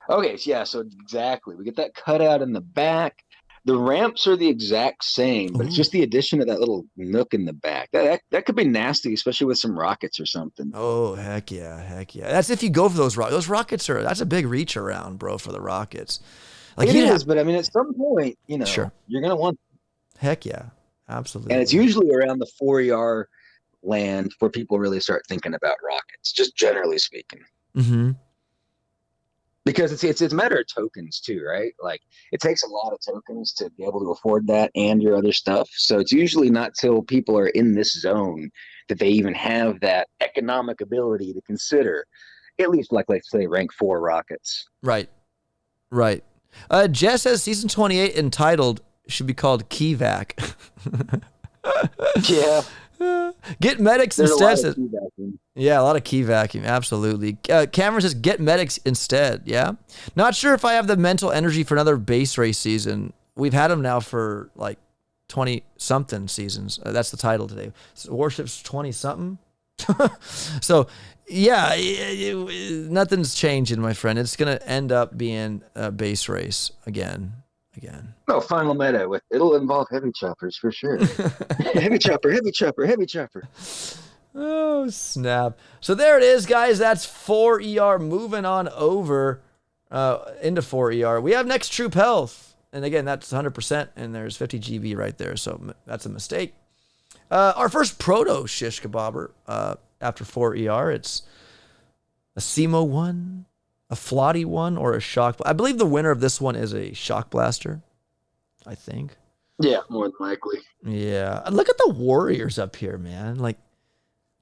Okay, so exactly. We get that cutout in the back. The ramps are the exact same, but it's just the addition of that little nook in the back. That could be nasty, especially with some rockets or something. Oh, heck yeah. That's if you go for those rockets. Those rockets that's a big reach around, bro, for the rockets. Like it is, but I mean, at some point, sure, you're going to want them. Heck yeah, absolutely. And it's usually around the 4 ER land where people really start thinking about rockets, just generally speaking. Mm-hmm. Because it's a matter of tokens too, right? Like it takes a lot of tokens to be able to afford that and your other stuff. So it's usually not till people are in this zone that they even have that economic ability to consider, at least like let's say rank 4 rockets. Right. Jess says season 28 entitled should be called Keyvac. Yeah. Get medics instead. Yeah, a lot of key vacuum. Absolutely. Cameron says get medics instead. Yeah. Not sure if I have the mental energy for another base race season. We've had them now for like 20-something seasons. That's the title today. So Warships 20-something. So yeah, nothing's changing, my friend. It's gonna end up being a base race again. No, final meta it'll involve heavy choppers for sure. heavy chopper. Oh, snap. So there it is, guys. That's 4 ER. Moving on over into 4 ER. We have next troop health. And again, that's 100%, and there's 50 GB right there, so that's a mistake. Our first proto shish kebabber after 4 ER, it's a SEMO 1, a Flotty 1, or a shock. I believe the winner of this one is a shock blaster, I think. Yeah, more than likely. Yeah. Look at the Warriors up here, man. Like,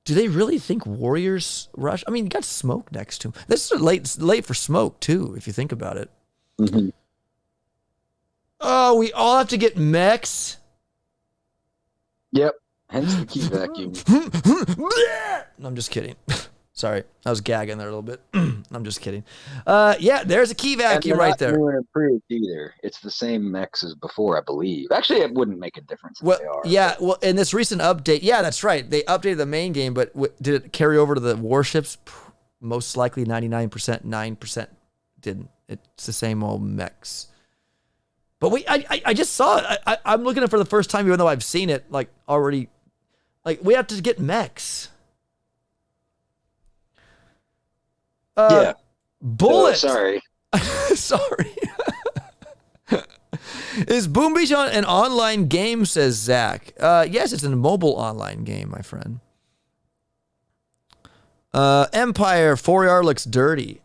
do they really think Warriors rush? I mean, you got Smoke next to him. This is late for Smoke, too, if you think about it. Mm-hmm. Oh, we all have to get mechs? Yep. Hence the key vacuum. I'm just kidding. Sorry, I was gagging there a little bit. I'm just kidding. Yeah, there's a key vacuum right there. New and improved either. It's the same mechs as before, I believe. Actually, it wouldn't make a difference if they are. Yeah, well, in this recent update, yeah, that's right. They updated the main game, but did it carry over to the Warships? Most likely 99%, 9% didn't. It's the same old mechs. But I just saw it. I'm looking at it for the first time, even though I've seen it like already. Like, we have to get mechs. Yeah. Bullet. Oh, sorry. Sorry. Is Boom Beach an online game, says Zach? Yes, it's a mobile online game, my friend. Empire 4R looks dirty.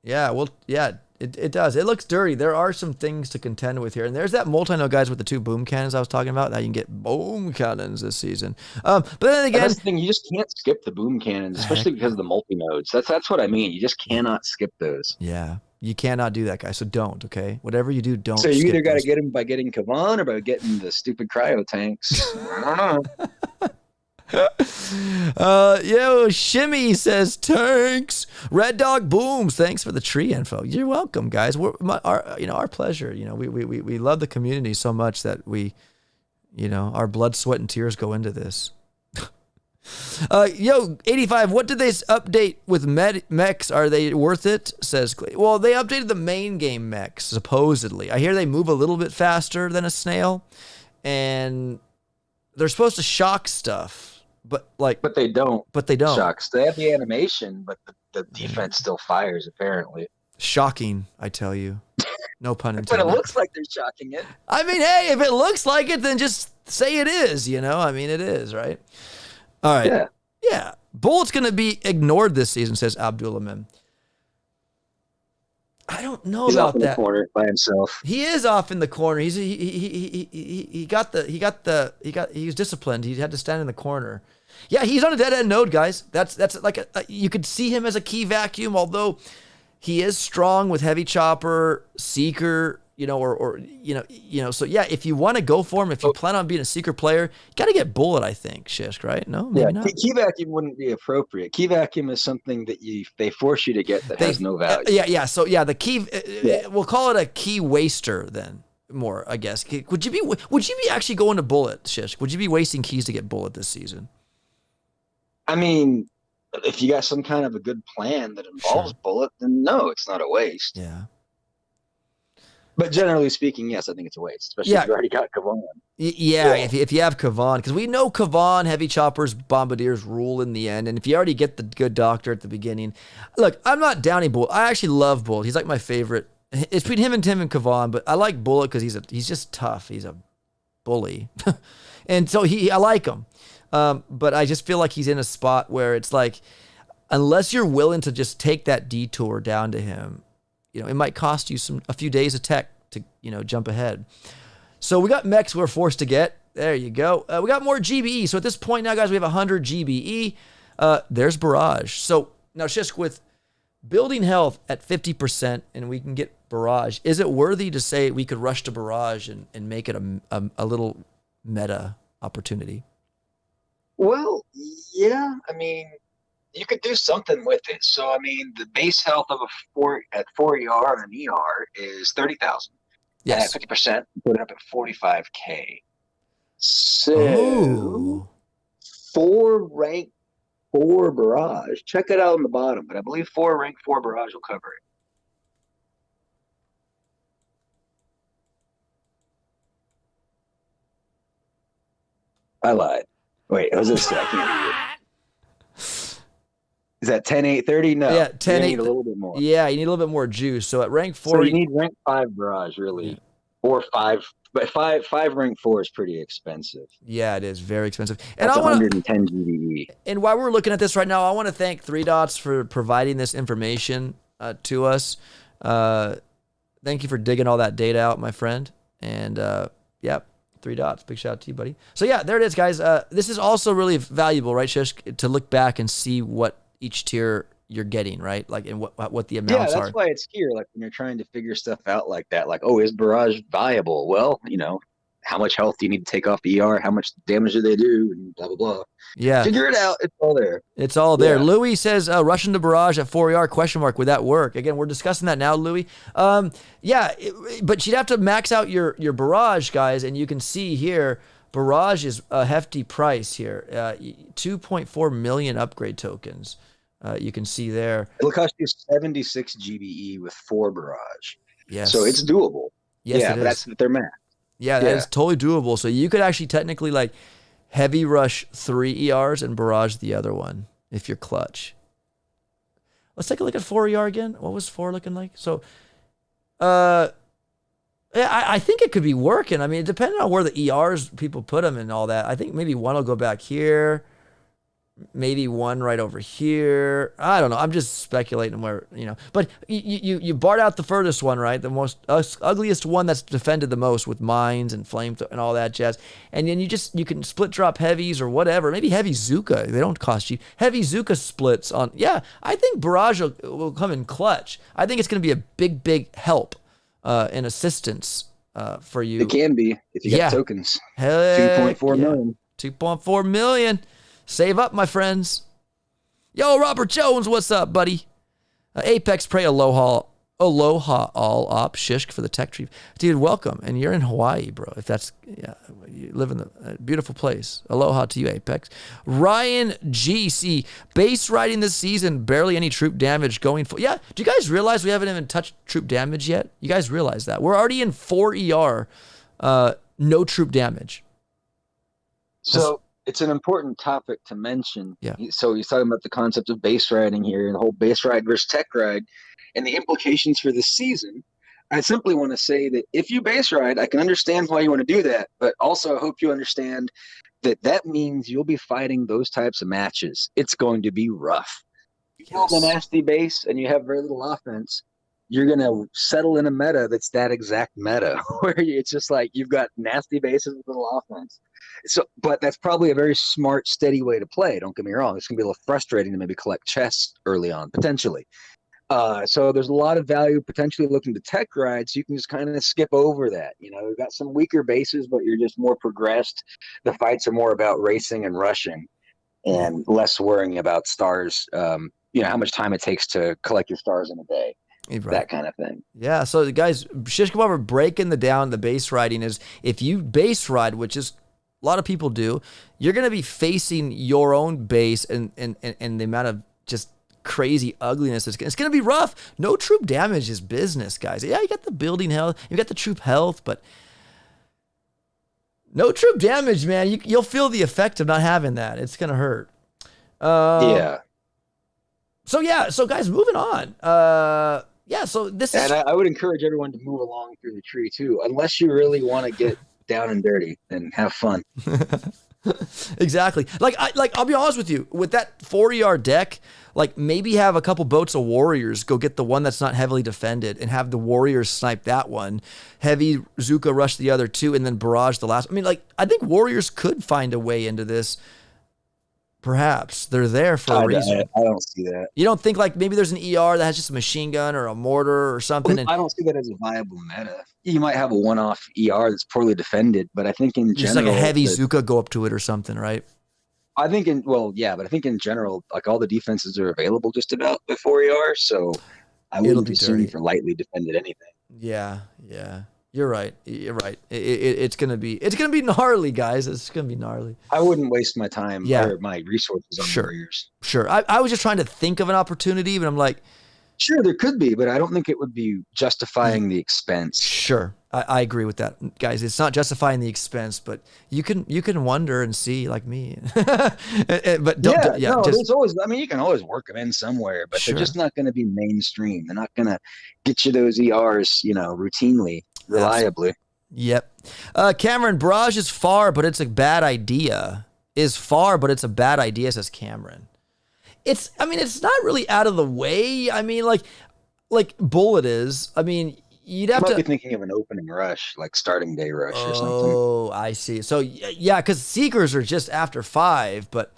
Yeah, well, yeah, it does. It looks dirty. There are some things to contend with here. And there's that multi-node guys with the 2 boom cannons I was talking about. Now you can get boom cannons this season. But then again, that's the thing. You just can't skip the boom cannons, especially because of the multi-nodes. That's what I mean. You just cannot skip those. Yeah, you cannot do that, guys. So don't, okay? Whatever you do, don't. So you either got to get them by getting Kavon or by getting the stupid cryo tanks. I don't know. Yo, Shimmy says tanks. Red Dog Booms. Thanks for the tree info. You're welcome, guys. Our pleasure. You know, we love the community so much that we, our blood, sweat, and tears go into this. Yo, 85. What did they update with mechs? Are they worth it? Says Clay. Well, they updated the main game mechs supposedly. I hear they move a little bit faster than a snail, and they're supposed to shock stuff. But they don't. But they don't. Shocks. They have the animation, but the defense still fires, apparently. Shocking, I tell you. No pun intended. But it looks like they're shocking it. I mean, hey, if it looks like it, then just say it is, I mean, it is, right? All right. Yeah. Bullet's going to be ignored this season, says Abdulamin. I don't know He's about off in that. The corner by himself. He is off in the corner. He was disciplined. He had to stand in the corner. Yeah, he's on a dead end node, guys. That's like you could see him as a key vacuum, although he is strong with heavy chopper, seeker, so yeah, if you want to go for him, if you plan on being a seeker player, you got to get bullet, I think, Shisk, right? No, maybe not. Key vacuum wouldn't be appropriate. Key vacuum is something that they force you to get that has no value. Yeah. So yeah, the key, we'll call it a key waster then. More, I guess. Would you be actually going to bullet, Shisk? Would you be wasting keys to get bullet this season? I mean, if you got some kind of a good plan that involves bullet, then no, it's not a waste. Yeah. But generally speaking, yes, I think it's a waste, especially if you already got Kavon. Yeah, if you have Kavon, because we know Kavon, heavy choppers, bombardiers rule in the end, and if you already get the good doctor at the beginning, look, I'm not downing Bullet. I actually love Bullet. He's like my favorite. It's between him and Tim and Kavon, but I like Bullet because he's just tough. He's a bully, and so I like him. But I just feel like he's in a spot where it's like, unless you're willing to just take that detour down to him, it might cost you a few days of tech to, jump ahead. So we got mechs we're forced to get. There you go. We got more GBE. So at this point now, guys, we have 100 GBE. There's barrage. So now, Shisk, with building health at 50% and we can get barrage, is it worthy to say we could rush to barrage and make it a little meta opportunity? Well, yeah. I mean, you could do something with it. So, I mean, the base health of at 4 ER and an ER is 30,000. Yes. And at 50%, put it up at 45K. So, 4 rank 4 barrage. Check it out on the bottom, but I believe 4 rank 4 barrage will cover it. I lied. Wait, was this? I can't read it. Is that 10, 8, 30? No. Yeah, 10, You 8. need a little bit more. Yeah, you need a little bit more juice. So at rank 4, So you need rank 5 barrage, really. Yeah. Or 5. But 5 rank 4 is pretty expensive. Yeah, it is very expensive. And That's I want 110 GDE. And while we're looking at this right now, I want to thank Three Dots for providing this information to us. Thank you for digging all that data out, my friend. And yep, Three Dots. Big shout out to you, buddy. So yeah, there it is, guys. This is also really valuable, right, Shish, to look back and see what each tier you're getting, right? Like, and what the amounts are. Yeah, that's why it's here. Like when you're trying to figure stuff out like that, like, oh, is barrage viable? Well, how much health do you need to take off ER? How much damage do they do? And blah, blah, blah. Yeah. Figure it out. It's all there. It's all there. Yeah. Louis says, rush into barrage at 4 ER, question mark. Would that work? Again, we're discussing that now, Louis. Yeah, but you'd have to max out your barrage, guys, and you can see here, barrage is a hefty price here. 2.4 million upgrade tokens. You can see there. It'll cost you 76 GBE with 4 barrage. Yes. So it's doable. Yes, yeah, it but is. that's their math. Yeah, that is totally doable. So you could actually technically like heavy rush 3 ERs and barrage the other one if you're clutch. Let's take a look at 4 ER again. What was 4 looking like? So, yeah, I think it could be working. I mean, depending on where the ERs people put them and all that, I think maybe one will go back here. Maybe one right over here. I don't know. I'm just speculating where, But you barred out the furthest one, right? The most ugliest one that's defended the most with mines and flame and all that jazz. And then you can split drop heavies or whatever. Maybe heavy Zooka. They don't cost you. Heavy Zooka splits on. Yeah, I think barrage will come in clutch. I think it's going to be a big help and assistance for you. It can be if you got tokens. Hell 2.4 million. 2.4 million. Save up, my friends. Yo, Robert Jones, what's up, buddy? Apex Prey, aloha all op, Shishk for the tech tree. Dude, welcome. And you're in Hawaii, bro. If that's, you live in a beautiful place. Aloha to you, Apex. Ryan GC, base riding this season, barely any troop damage going for. Yeah, do you guys realize we haven't even touched troop damage yet? You guys realize that? We're already in 4 ER, no troop damage. So it's an important topic to mention. Yeah. So he's talking about the concept of base riding here and the whole base ride versus tech ride and the implications for this season. I simply want to say that if you base ride, I can understand why you want to do that, but also I hope you understand that means you'll be fighting those types of matches. It's going to be rough. You build a nasty base and you have very little offense, you're going to settle in a meta that's that exact meta where it's just like you've got nasty bases with little offense. So, but that's probably a very smart, steady way to play. Don't get me wrong. It's going to be a little frustrating to maybe collect chests early on, potentially. So there's a lot of value potentially looking to tech rides. So you can just kind of skip over that. You've got some weaker bases, but you're just more progressed. The fights are more about racing and rushing and less worrying about stars, how much time it takes to collect your stars in a day. Right. That kind of thing. Yeah. So, guys, Shish come over breaking the base riding is if you base ride, which is a lot of people do, you're going to be facing your own base and the amount of just crazy ugliness. It's going to be rough. No troop damage is business, guys. Yeah, you got the building health, you got the troop health, but no troop damage, man. You'll feel the effect of not having that. It's going to hurt. Yeah. So guys, moving on. So this is... And I would encourage everyone to move along through the tree too, unless you really want to get down and dirty and have fun. Exactly. Like I'll be honest with you, with that 4 deck, like maybe have a couple boats of warriors go get the one that's not heavily defended and have the warriors snipe that one, heavy Zooka rush the other two, and then barrage the last. I mean, like I think warriors could find a way into this. Perhaps they're there for a reason. I don't see that. You don't think like maybe there's an ER that has just a machine gun or a mortar or something? I don't see that as a viable meta. You might have a one-off ER that's poorly defended, but I think in just general, like a heavy Zooka go up to it or something, right? I think but I think in general, like all the defenses are available just about before ER, so I wouldn't assume for lightly defended anything. Yeah. You're right. It's gonna be gnarly, guys. It's gonna be gnarly. I wouldn't waste my time or my resources on warriors. Sure. I was just trying to think of an opportunity, but I'm like, Sure, there could be, but I don't think it would be justifying the expense. Sure, I agree with that, guys. It's not justifying the expense, but you can wonder and see, like me. But there's always. I mean, you can always work them in somewhere, but they're sure. just not going to be mainstream. They're not going to get you those ERs, routinely, reliably. Yep. Cameron, barrage is far, but it's a bad idea. Is far, but it's a bad idea, says Cameron. It's not really out of the way. I mean, like bullet is. I mean, you'd have to be thinking of an opening rush, like starting day rush or something. Oh, I see. So yeah, because seekers are just after 5, but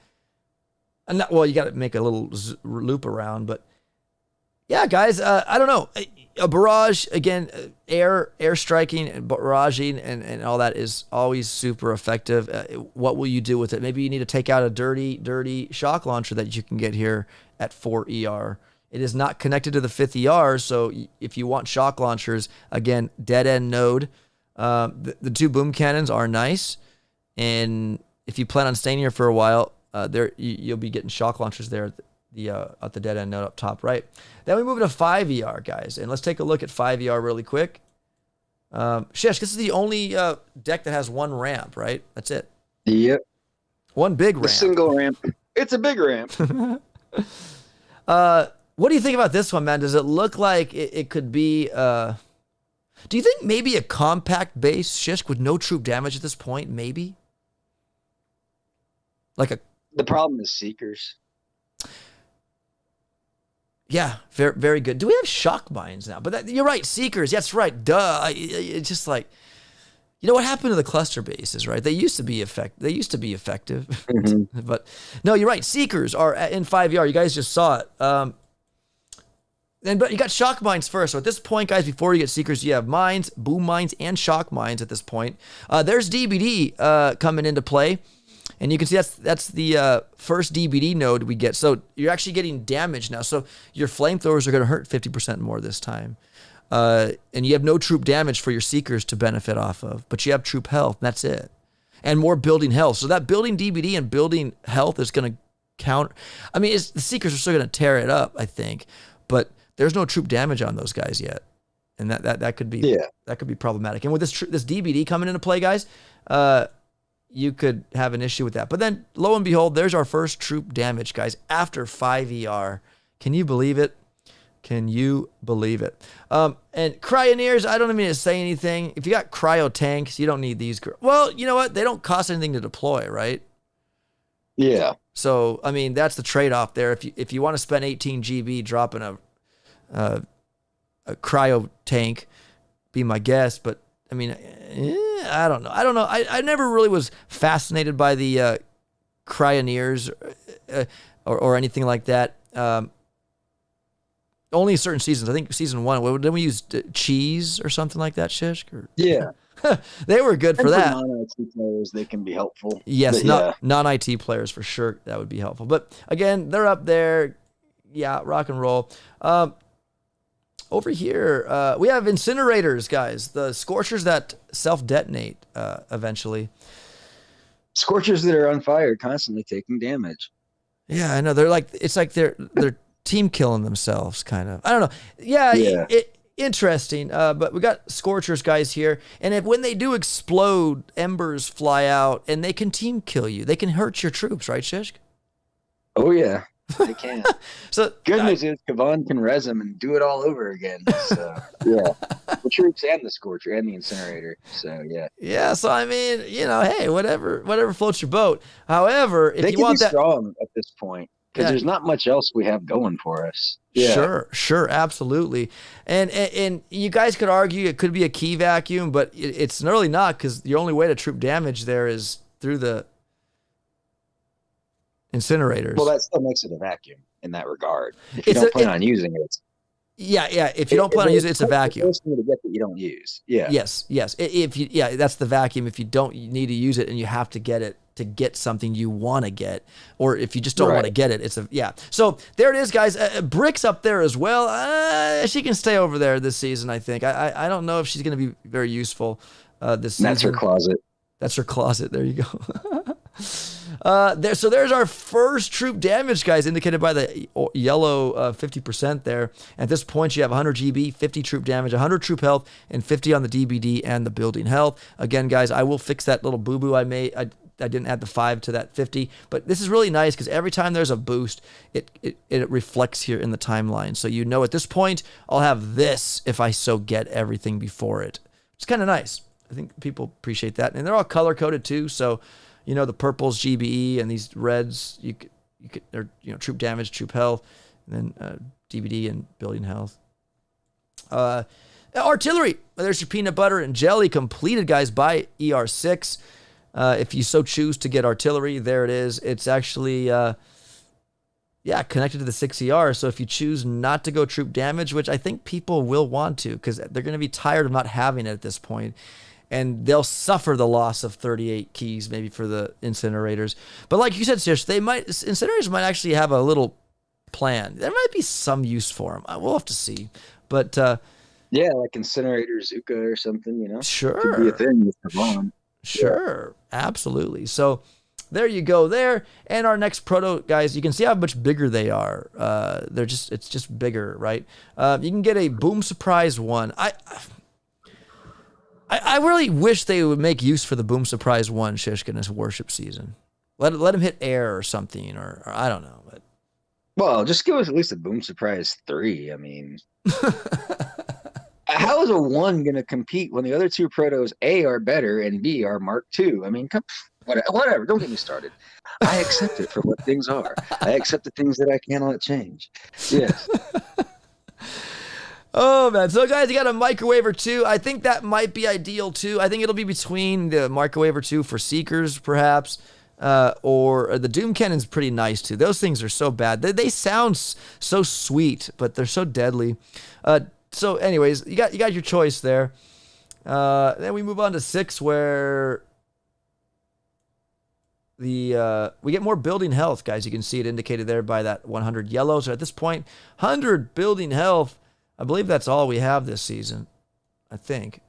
you got to make a little loop around. But yeah, guys, I don't know. A barrage again, air striking and barraging and all that is always super effective. What will you do with it? Maybe you need to take out a dirty shock launcher that you can get here at 4 ER. It is not connected to the 5th ER, so if you want shock launchers, again, dead end node. The 2 boom cannons are nice, and if you plan on staying here for a while, you'll be getting shock launchers there at the dead end node up top right. Then we move to 5 ER, guys, and let's take a look at 5 ER really quick. Shish, this is the only deck that has 1 ramp, right? That's it. Yep. 1 big ramp. A single ramp. It's a big ramp. What do you think about this one, man? Does it look like it could be... do you think maybe a compact base Shishk with no troop damage at this point, maybe? The problem is Seekers. Yeah, very, very good. Do we have shock mines now? But you're right, Seekers. That's right. Duh. It's just like... You know what happened to the cluster bases, right? They used to be effective. Mm-hmm. But no, you're right. Seekers are in 5 ER. You guys just saw it. But you got shock mines first. So at this point, guys, before you get Seekers, you have mines, boom mines, and shock mines at this point. There's DBD coming into play. And you can see that's the first DBD node we get. So you're actually getting damage now. So your flamethrowers are going to hurt 50% more this time. And you have no troop damage for your Seekers to benefit off of. But you have troop health, and that's it. And more building health. So that building DBD and building health is going to counter. I mean, the Seekers are still going to tear it up, I think. But there's no troop damage on those guys yet. And that could be problematic. And with this DBD coming into play, guys, you could have an issue with that. But then, lo and behold, there's our first troop damage, guys, after 5 ER. Can you believe it? Can you believe it? And Cryoneers, I don't even need to say anything. If you got cryo tanks, you don't need these. Well, you know what? They don't cost anything to deploy, right? Yeah. So, I mean, that's the trade-off there. If you want to spend 18 GB dropping a cryo tank, be my guest. But, I mean, I don't know. I never really was fascinated by the Cryoneers or anything like that. Only certain seasons. I think season 1. Didn't we use cheese or something like that, Shishk? Yeah. They were good for that. Non-IT players, they can be helpful. Yes, non-IT players for sure. That would be helpful. But again, they're up there. Yeah, rock and roll. Over here, we have Incinerators, guys. The Scorchers that self-detonate eventually. Scorchers that are on fire, constantly taking damage. Yeah, I know. It's like they're team killing themselves, kind of. I don't know. Yeah. Interesting. But we got Scorchers, guys, here. And when they do explode, embers fly out, and they can team kill you. They can hurt your troops, right, Shishk? Oh, yeah. They can. So good news is Kavon can res them and do it all over again. So yeah, the troops and the Scorcher and the Incinerator. So yeah. Yeah. So I mean, hey, whatever floats your boat. However, if you want that strong at this point, because there's not much else we have going for us. Yeah. Sure, absolutely. And you guys could argue it could be a key vacuum, but it's really not, because the only way to troop damage there is through the Incinerators. Well, that still makes it a vacuum in that regard. If you don't plan on using it. Yeah. If you don't plan on using it, it's a vacuum. It's the get that you don't use. Yeah. Yes. That's the vacuum. If you don't need to use it and you have to get it to get something you want to get, or if you just don't want to get it, it's So there it is, guys. Brick's up there as well. She can stay over there this season, I think. I don't know if she's going to be very useful this season. That's her closet. That's her closet. There you go. So there's our first troop damage, guys, indicated by the yellow 50% there. At this point, you have 100 GB, 50 troop damage, 100 troop health, and 50 on the DBD and the building health. Again, guys, I will fix that little boo-boo I made. I didn't add the 5 to that 50, but this is really nice because every time there's a boost, it reflects here in the timeline. So you know at this point, I'll have this if I so get everything before it. It's kind of nice. I think people appreciate that. And they're all color-coded too, so you know the purple's GBE and these reds, they're troop damage, troop health, and then DBD and building health. Artillery, there's your peanut butter and jelly completed, guys, by ER6. If you so choose to get artillery, there it is. It's actually, connected to the 6ER. So if you choose not to go troop damage, which I think people will want to because they're going to be tired of not having it at this point, and they'll suffer the loss of 38 keys maybe for the incinerators. But like you said, Sish, incinerators might actually have a little plan. There might be some use for them. We'll have to see. But yeah, like incinerator Zooka or something, Sure. Could be a thing with Kavon. Sure, absolutely. So there you go there. And our next proto, guys, you can see how much bigger they are. It's just bigger, right? You can get a boom surprise one. I really wish they would make use for the boom surprise one, Shishkin, this warship season. Let him hit air or something, or I don't know. But well, just give us at least a boom surprise 3. I mean, how is a 1 going to compete when the other 2 protos A are better and B are Mark II? I mean, whatever. Don't get me started. I accept it for what things are. I accept the things that I cannot change. Yes. Oh, man. So, guys, you got a microwaver 2. I think that might be ideal, too. I think it'll be between the microwaver 2 for Seekers, perhaps, or the Doom Cannon's pretty nice, too. Those things are so bad. They sound so sweet, but they're so deadly. So, anyways, you got your choice there. Then we move on to 6, where we get more building health, guys. You can see it indicated there by that 100 yellow. So at this point, 100 building health. I believe that's all we have this season, I think.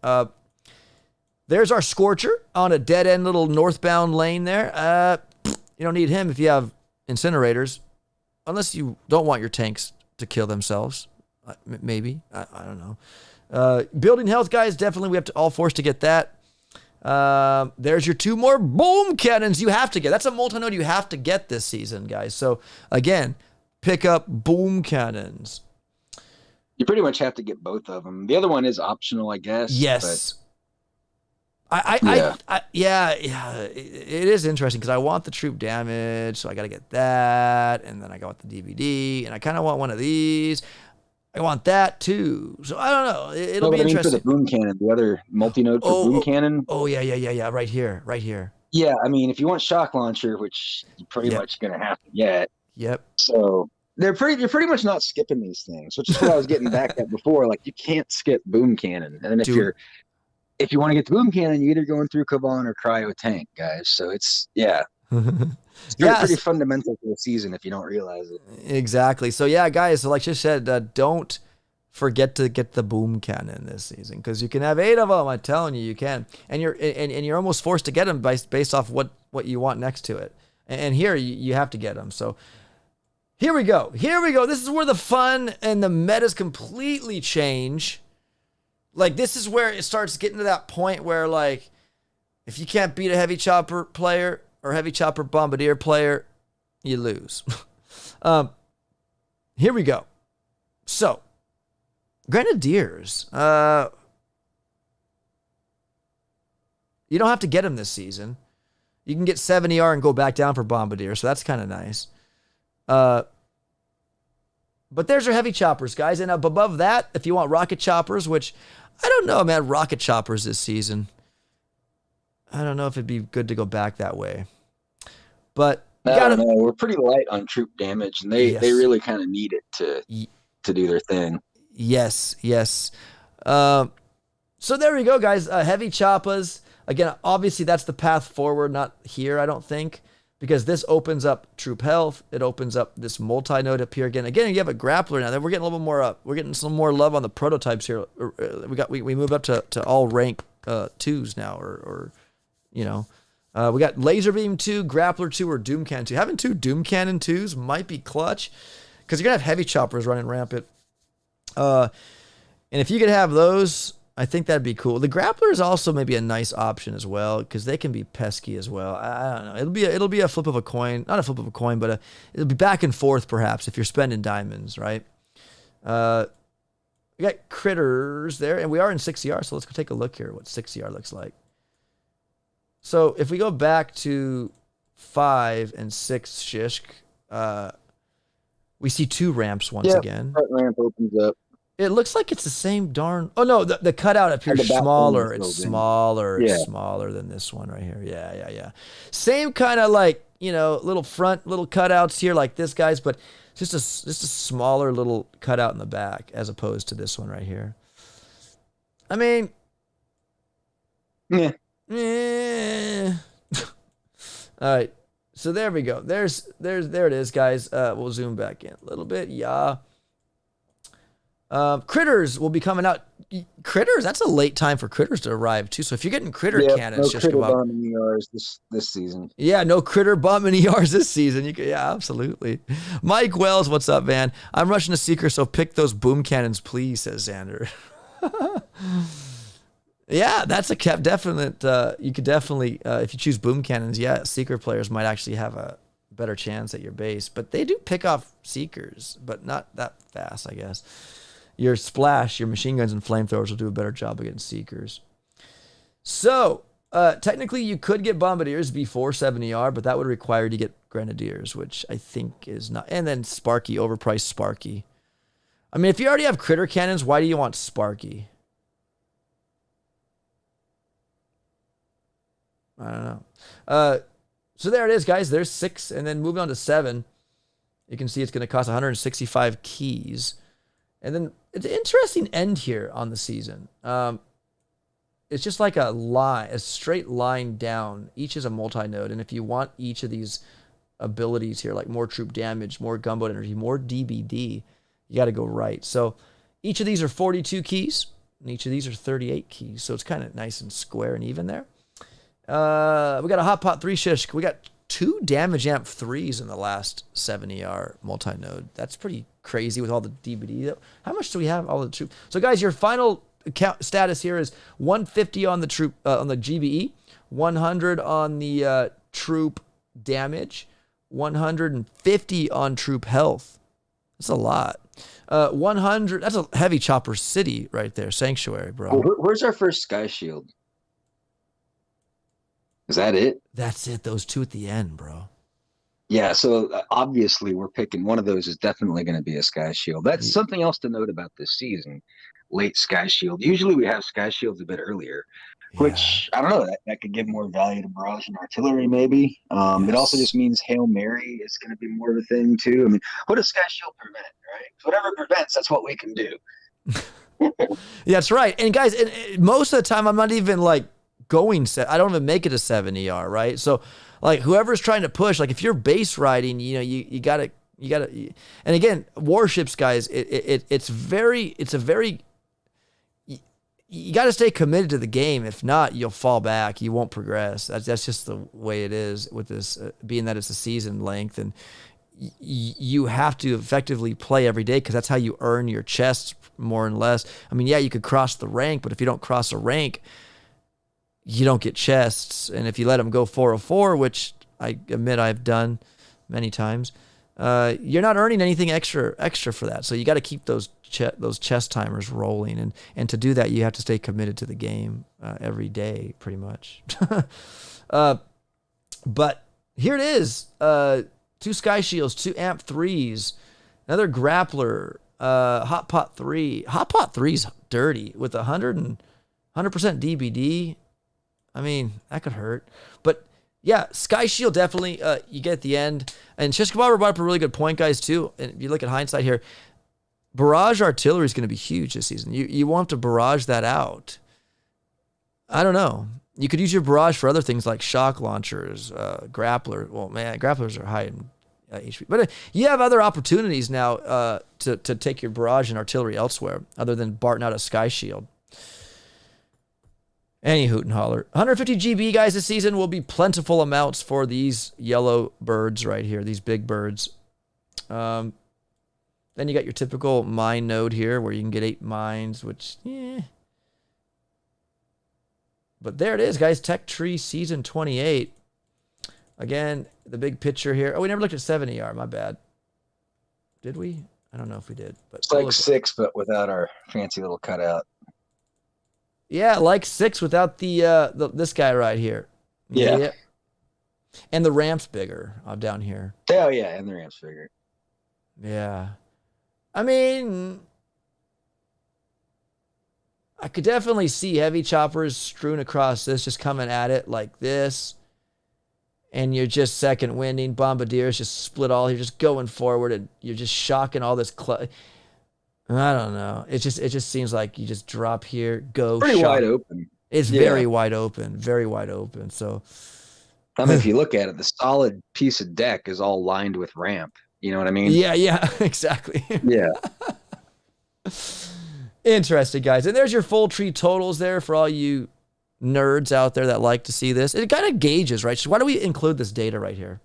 There's our Scorcher on a dead-end little northbound lane there. You don't need him if you have incinerators, unless you don't want your tanks to kill themselves. Maybe. I don't know. Building health, guys, definitely we have to all forced to get that. There's your 2 more boom cannons you have to get. That's a multi-node you have to get this season, guys. So, again, pick up boom cannons. You pretty much have to get both of them. The other one is optional, I guess. Yes. But it is interesting because I want the troop damage, so I got to get that, and then I got the DVD, and I kind of want one of these. I want that too. So I don't know. It'll be interesting. For the boom cannon, the other multi-node for boom cannon. Oh, yeah. Right here. Yeah, I mean, if you want shock launcher, which you're pretty much going to have to get. Yep. So you're pretty much not skipping these things, which is what I was getting back at before. Like, you can't skip boom cannon. And then if you want to get the boom cannon, you're either going through Kavon or cryo tank, guys. So it's It's pretty fundamental to the season if you don't realize it. Exactly. So yeah, guys, so like you said, don't forget to get the boom cannon this season because you can have 8 of them. I'm telling you, you can, and you're almost forced to get them based off what you want next to it. And here you have to get them. So here we go. This is where the fun and the metas completely change. Like this is where it starts getting to that point where like if you can't beat a heavy chopper player or heavy chopper bombardier player, you lose. Here we go. So, Grenadiers. You don't have to get them this season. You can get 70R and go back down for bombardier, so that's kind of nice. But there's your heavy choppers, guys. And up above that, if you want rocket choppers, which I don't know, man, rocket choppers this season. I don't know if it'd be good to go back that way. But I don't know. We're pretty light on troop damage, and they really kind of need it to do their thing. Yes. So there we go, guys. Heavy choppas. Again, obviously that's the path forward, not here, I don't think, because this opens up troop health. It opens up this multi-node up here again. Again, you have a grappler now. Then we're getting a little bit more up. We're getting some more love on the prototypes here. We moved up to all rank 2s now, or you know. We got Laser Beam 2, Grappler 2, or Doom Cannon 2. Having 2 Doom Cannon 2s might be clutch because you're going to have heavy choppers running rampant. And if you could have those, I think that'd be cool. The Grappler is also maybe a nice option as well because they can be pesky as well. I don't know. It'll be a flip of a coin. Not a flip of a coin, but it'll be back and forth perhaps if you're spending diamonds, right? We got Critters there, and we are in 6CR, so let's go take a look here what 6CR looks like. So if we go back to 5 and 6 Shishk, we see 2 ramps once again. Front ramp opens up. It looks like it's the same darn... Oh, no, the cutout up here is smaller. It's smaller. It's smaller than this one right here. Yeah. Same kind of like, little cutouts here like this, guys, but just a smaller little cutout in the back as opposed to this one right here. I mean... Yeah. All right, so there we go. There it is, guys. We'll zoom back in a little bit. Yeah. Critters will be coming out. Critters, that's a late time for Critters to arrive too. So if you're getting Critter cannons, no Critter bombing ERs this season. Yeah, no Critter bombing ERs this season. Yeah, absolutely. Mike Wells, what's up, man? I'm rushing a Seeker, so pick those boom cannons, please, says Xander. Yeah, that's a definite. You could definitely, if you choose boom cannons, Seeker players might actually have a better chance at your base. But they do pick off Seekers, but not that fast, I guess. Your splash, your machine guns and flamethrowers will do a better job against Seekers. So, technically, you could get Bombardiers before 70R, but that would require you to get Grenadiers, which I think is not. And then Sparky, overpriced Sparky. I mean, if you already have Critter cannons, why do you want Sparky? I don't know. So there it is, guys. There's 6, and then moving on to 7, you can see it's going to cost 165 keys. And then it's an interesting end here on the season. It's just like a straight line down. Each is a multi-node, and if you want each of these abilities here, like more troop damage, more gunboat energy, more DBD, you got to go right. So each of these are 42 keys, and each of these are 38 keys. So it's kind of nice and square and even there. We got a Hot Pot 3 Shishk. We got 2 damage amp 3s in the last 70R multi-node. That's pretty crazy with all the DBD. How much do we have? All the troop. So guys, your final status here is 150 on the troop on the GBE, 100 on the troop damage, 150 on troop health. That's a lot. 100. That's a heavy chopper city right there. Sanctuary, bro. Where's our first Sky Shield? Is that it? That's it. Those 2 at the end, bro. Yeah, so obviously we're picking one of those is definitely going to be a Sky Shield. That's something else to note about this season. Late Sky Shield. Usually we have Sky Shields a bit earlier, which I don't know. That could give more value to barrage and artillery, maybe. It also just means Hail Mary is going to be more of a thing too. I mean, what does Sky Shield prevent? Right? Whatever prevents, that's what we can do. Yeah, that's right. And guys, most of the time I'm not even like I don't even make it a 7ER, right? So like whoever's trying to push, like if you're base riding, you gotta, and again, Warships, guys, it's a very, you got to stay committed to the game. If not, you'll fall back. You won't progress. That's just the way it is with this, being that it's a season length, and you have to effectively play every day because that's how you earn your chests more and less. I mean, yeah, you could cross the rank, but if you don't cross a rank, you don't get chests. And if you let them go 404, which I admit I've done many times, you're not earning anything extra for that. So you got to keep those chest timers rolling, and to do that, you have to stay committed to the game every day, pretty much. But here it is: 2 Sky Shields, 2 Amp 3s, another Grappler, Hot Pot 3. Hot Pot 3's dirty with 100% DBD. I mean, that could hurt. But yeah, Sky Shield definitely you get at the end. And Shishkabar brought up a really good point, guys, too. And if you look at hindsight here, barrage artillery is going to be huge this season. You want to barrage that out. I don't know. You could use your barrage for other things like shock launchers, grappler. Well, man, grapplers are high in HP. But you have other opportunities now to take your barrage and artillery elsewhere other than barting out a Sky Shield. Any hoot and holler. 150 GB, guys, this season will be plentiful amounts for these yellow birds right here, these big birds. Then you got your typical mine node here where you can get 8 mines, which, But there it is, guys. Tech Tree Season 28. Again, the big picture here. Oh, we never looked at 7ER. My bad. Did we? I don't know if we did. But it's like 6, but without our fancy little cutout. Yeah, like 6 without the this guy right here. Yeah. And the ramp's bigger down here. Oh, yeah, and the ramp's bigger. Yeah. I mean, I could definitely see heavy choppers strewn across this, just coming at it like this. And you're just second winding. Bombardiers just split all. You're just going forward, and you're just shocking all this. I don't know. It just seems like you just drop here, go. Pretty wide open. It's very wide open. Very wide open. So, I mean, if you look at it, the solid piece of deck is all lined with ramp. You know what I mean? Yeah, exactly. Yeah. Interesting, guys. And there's your full tree totals there for all you nerds out there that like to see this. It kind of gauges, right? So why do we include this data right here?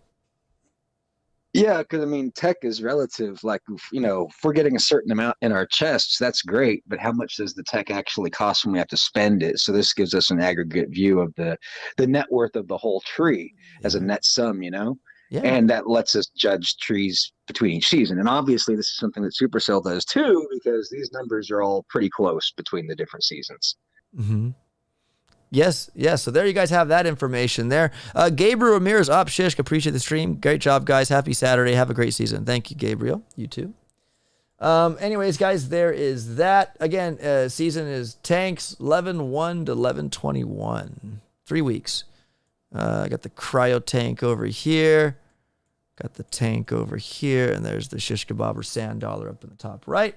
Yeah, because I mean, tech is relative. Like, if we're getting a certain amount in our chests, that's great. But how much does the tech actually cost when we have to spend it? So this gives us an aggregate view of the net worth of the whole tree as a net sum, Yeah. And that lets us judge trees between each season. And obviously, this is something that Supercell does too, because these numbers are all pretty close between the different seasons. Mm-hmm. Yes. So there you guys have that information there. Gabriel Ramirez, up Shishk, appreciate the stream. Great job, guys. Happy Saturday. Have a great season. Thank you, Gabriel. You too. Anyways, guys, there is that. Again, season is tanks 11-1 to 11-21. 3 weeks. I got the cryo tank over here. Got the tank over here. And there's the shish kebab or sand dollar up in the top right.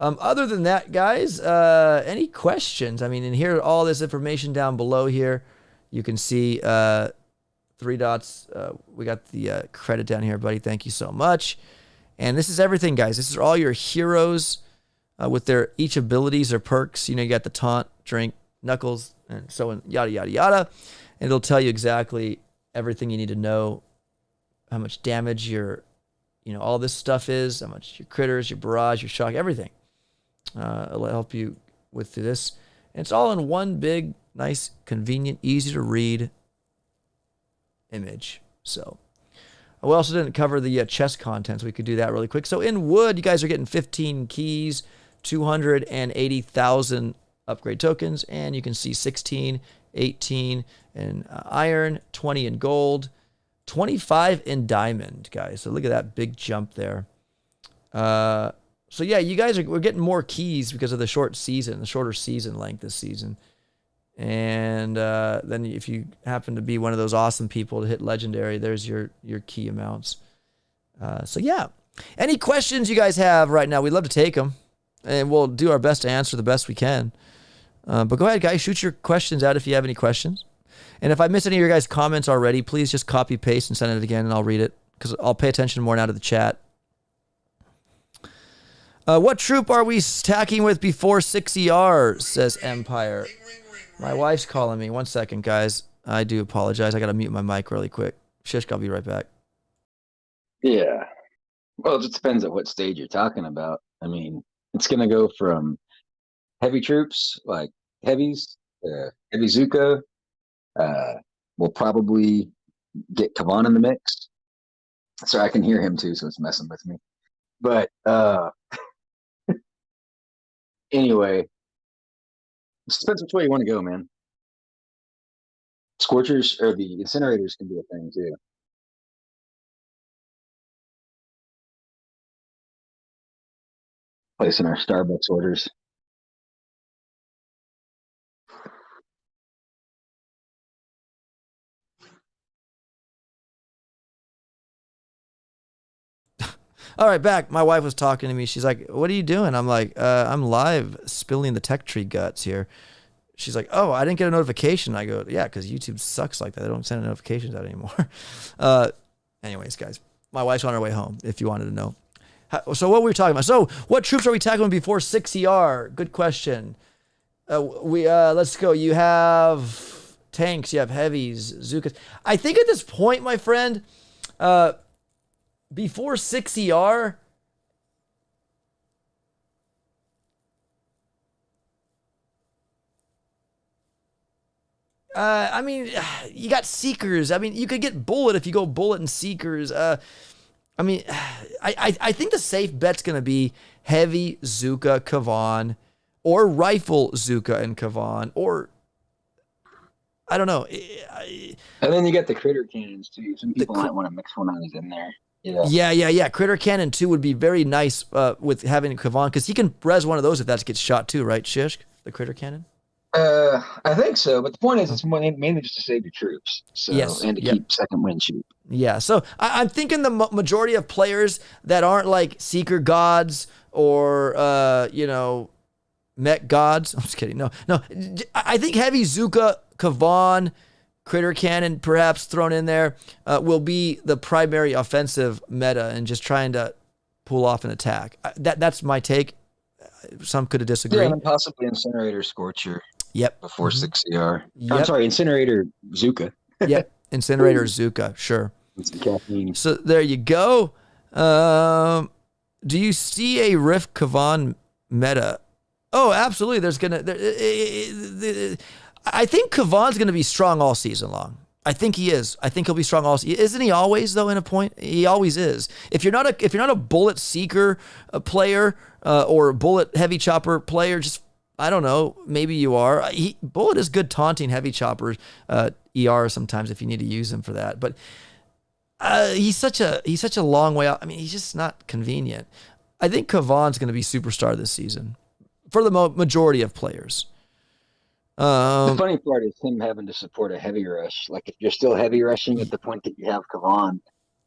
Other than that, guys, any questions? I mean, and here, all this information down below here, you can see 3 dots. We got the credit down here, buddy. Thank you so much. And this is everything, guys. This is all your heroes with their each abilities or perks. You got the taunt, drink, knuckles, and so on, yada, yada, yada. And it'll tell you exactly everything you need to know, how much damage your, all this stuff is, how much your critters, your barrage, your shock, everything. It'll help you with this. And it's all in one big, nice, convenient, easy to read image. So we also didn't cover the chest content, so we could do that really quick. So in wood, you guys are getting 15 keys, 280,000 upgrade tokens, and you can see 16, 18 in iron, 20 in gold, 25 in diamond, guys. So look at that big jump there. So yeah, you guys we're getting more keys because of the shorter season length this season. And then if you happen to be one of those awesome people to hit legendary, there's your key amounts. So yeah, any questions you guys have right now, we'd love to take them, and we'll do our best to answer the best we can. But go ahead, guys, shoot your questions out if you have any questions. And if I miss any of your guys' comments already, please just copy paste and send it again, and I'll read it because I'll pay attention more now to the chat. What troop are we stacking with before 6ER, says Empire. My wife's calling me. 1 second, guys. I do apologize. I got to mute my mic really quick. Shishk, I'll be right back. Yeah. Well, it just depends on what stage you're talking about. I mean, it's going to go from heavy troops, like heavies, heavy Zooka. We'll probably get Kavon in the mix. Sorry, I can hear him too, so it's messing with me. But anyway, it depends which way you want to go, man. Scorchers or the incinerators can be a thing too. Placing our Starbucks orders. All right, back. My wife was talking to me. She's like, what are you doing? I'm like, I'm live spilling the tech tree guts here. She's like, oh, I didn't get a notification. I go, yeah, because YouTube sucks like that. They don't send notifications out anymore. Anyways, guys, my wife's on her way home, if you wanted to know. So what were we talking about? So what troops are we tackling before 6ER? Good question. Let's go. You have tanks, you have heavies, Zookas. I think at this point, my friend, before 6 ER, I mean, you got Seekers. I mean, you could get Bullet if you go Bullet and Seekers. I mean, I think the safe bet's going to be heavy Zooka, Kavon, or rifle Zooka and Kavon, or I don't know. And then you got the critter cannons too. Some people might want to mix one of those in there. Yeah. Critter Cannon 2 would be very nice with having Kavon, because he can res one of those if that gets shot too, right, Shishk? The Critter Cannon? I think so, but the point is, it's mainly just to save your troops, so Yes. and to keep second wind shoot. Yeah, so I'm thinking the majority of players that aren't like Seeker gods or mech gods. I'm just kidding. No. I think heavy Zooka, Kavon, Critter Cannon, perhaps thrown in there, will be the primary offensive meta and just trying to pull off an attack. That's my take. Some could disagree. Yeah, and possibly Incinerator Scorcher. Yep. Before 6 CR. Yep. I'm sorry, Incinerator Zooka. Yep. Incinerator Zooka, sure. It's the caffeine. So there you go. Do you see a Rift Kavon meta? Oh, absolutely. There's gonna. I think Kavon's gonna be strong all season long. I think he is. I think he'll be strong all season. Isn't he always though? In a point, he always is. If you're not a bullet seeker player or bullet heavy chopper player, just I don't know. Maybe you are. Bullet is good taunting heavy choppers, ER sometimes if you need to use him for that. But he's such a long way out. I mean, he's just not convenient. I think Kavon's going to be superstar this season for the majority of players. The funny part is him having to support a heavy rush. Like if you're still heavy rushing at the point that you have Kavon,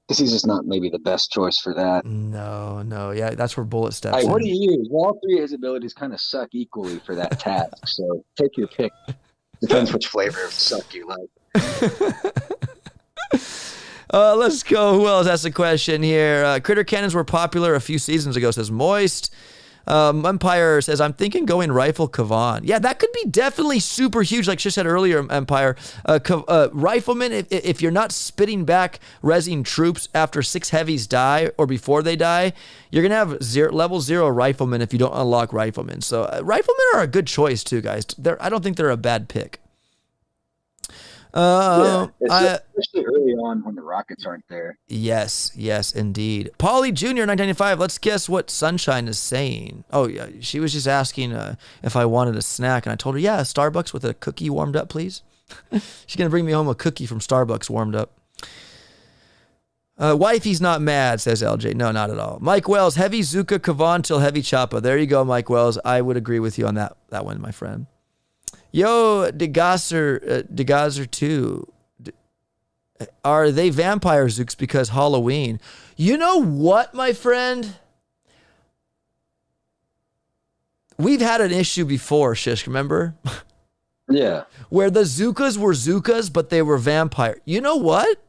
because he's just not maybe the best choice for that. No, yeah, that's where Bullet steps in. What do you use? All three of his abilities kind of suck equally for that task. So take your pick. Depends which flavor of suck you like. Let's go. Who else has a question here? Critter cannons were popular a few seasons ago, says Moist. Empire says, I'm thinking going rifle Kavon. Yeah, that could be definitely super huge, like she said earlier, Empire. Rifleman, if you're not spitting back resing troops after 6 heavies die or before they die, you're going to have level 0 Rifleman if you don't unlock Rifleman. So Riflemen are a good choice too, guys. I don't think they're a bad pick. Especially early on when the rockets aren't there. Yes, indeed. Polly Jr. 1995. Let's guess what Sunshine is saying. Oh yeah, she was just asking if I wanted a snack, and I told her, yeah, Starbucks with a cookie warmed up, please. She's gonna bring me home a cookie from Starbucks warmed up. Wifey's not mad, says LJ. No, not at all. Mike Wells, heavy Zooka Kavon till heavy Choppa. There you go, Mike Wells. I would agree with you on that one, my friend. Yo, Degazer 2. Are they vampire Zooks because Halloween? You know what, my friend? We've had an issue before, Shish, remember? Yeah. Where the Zookas were Zookas, but they were vampire. You know what?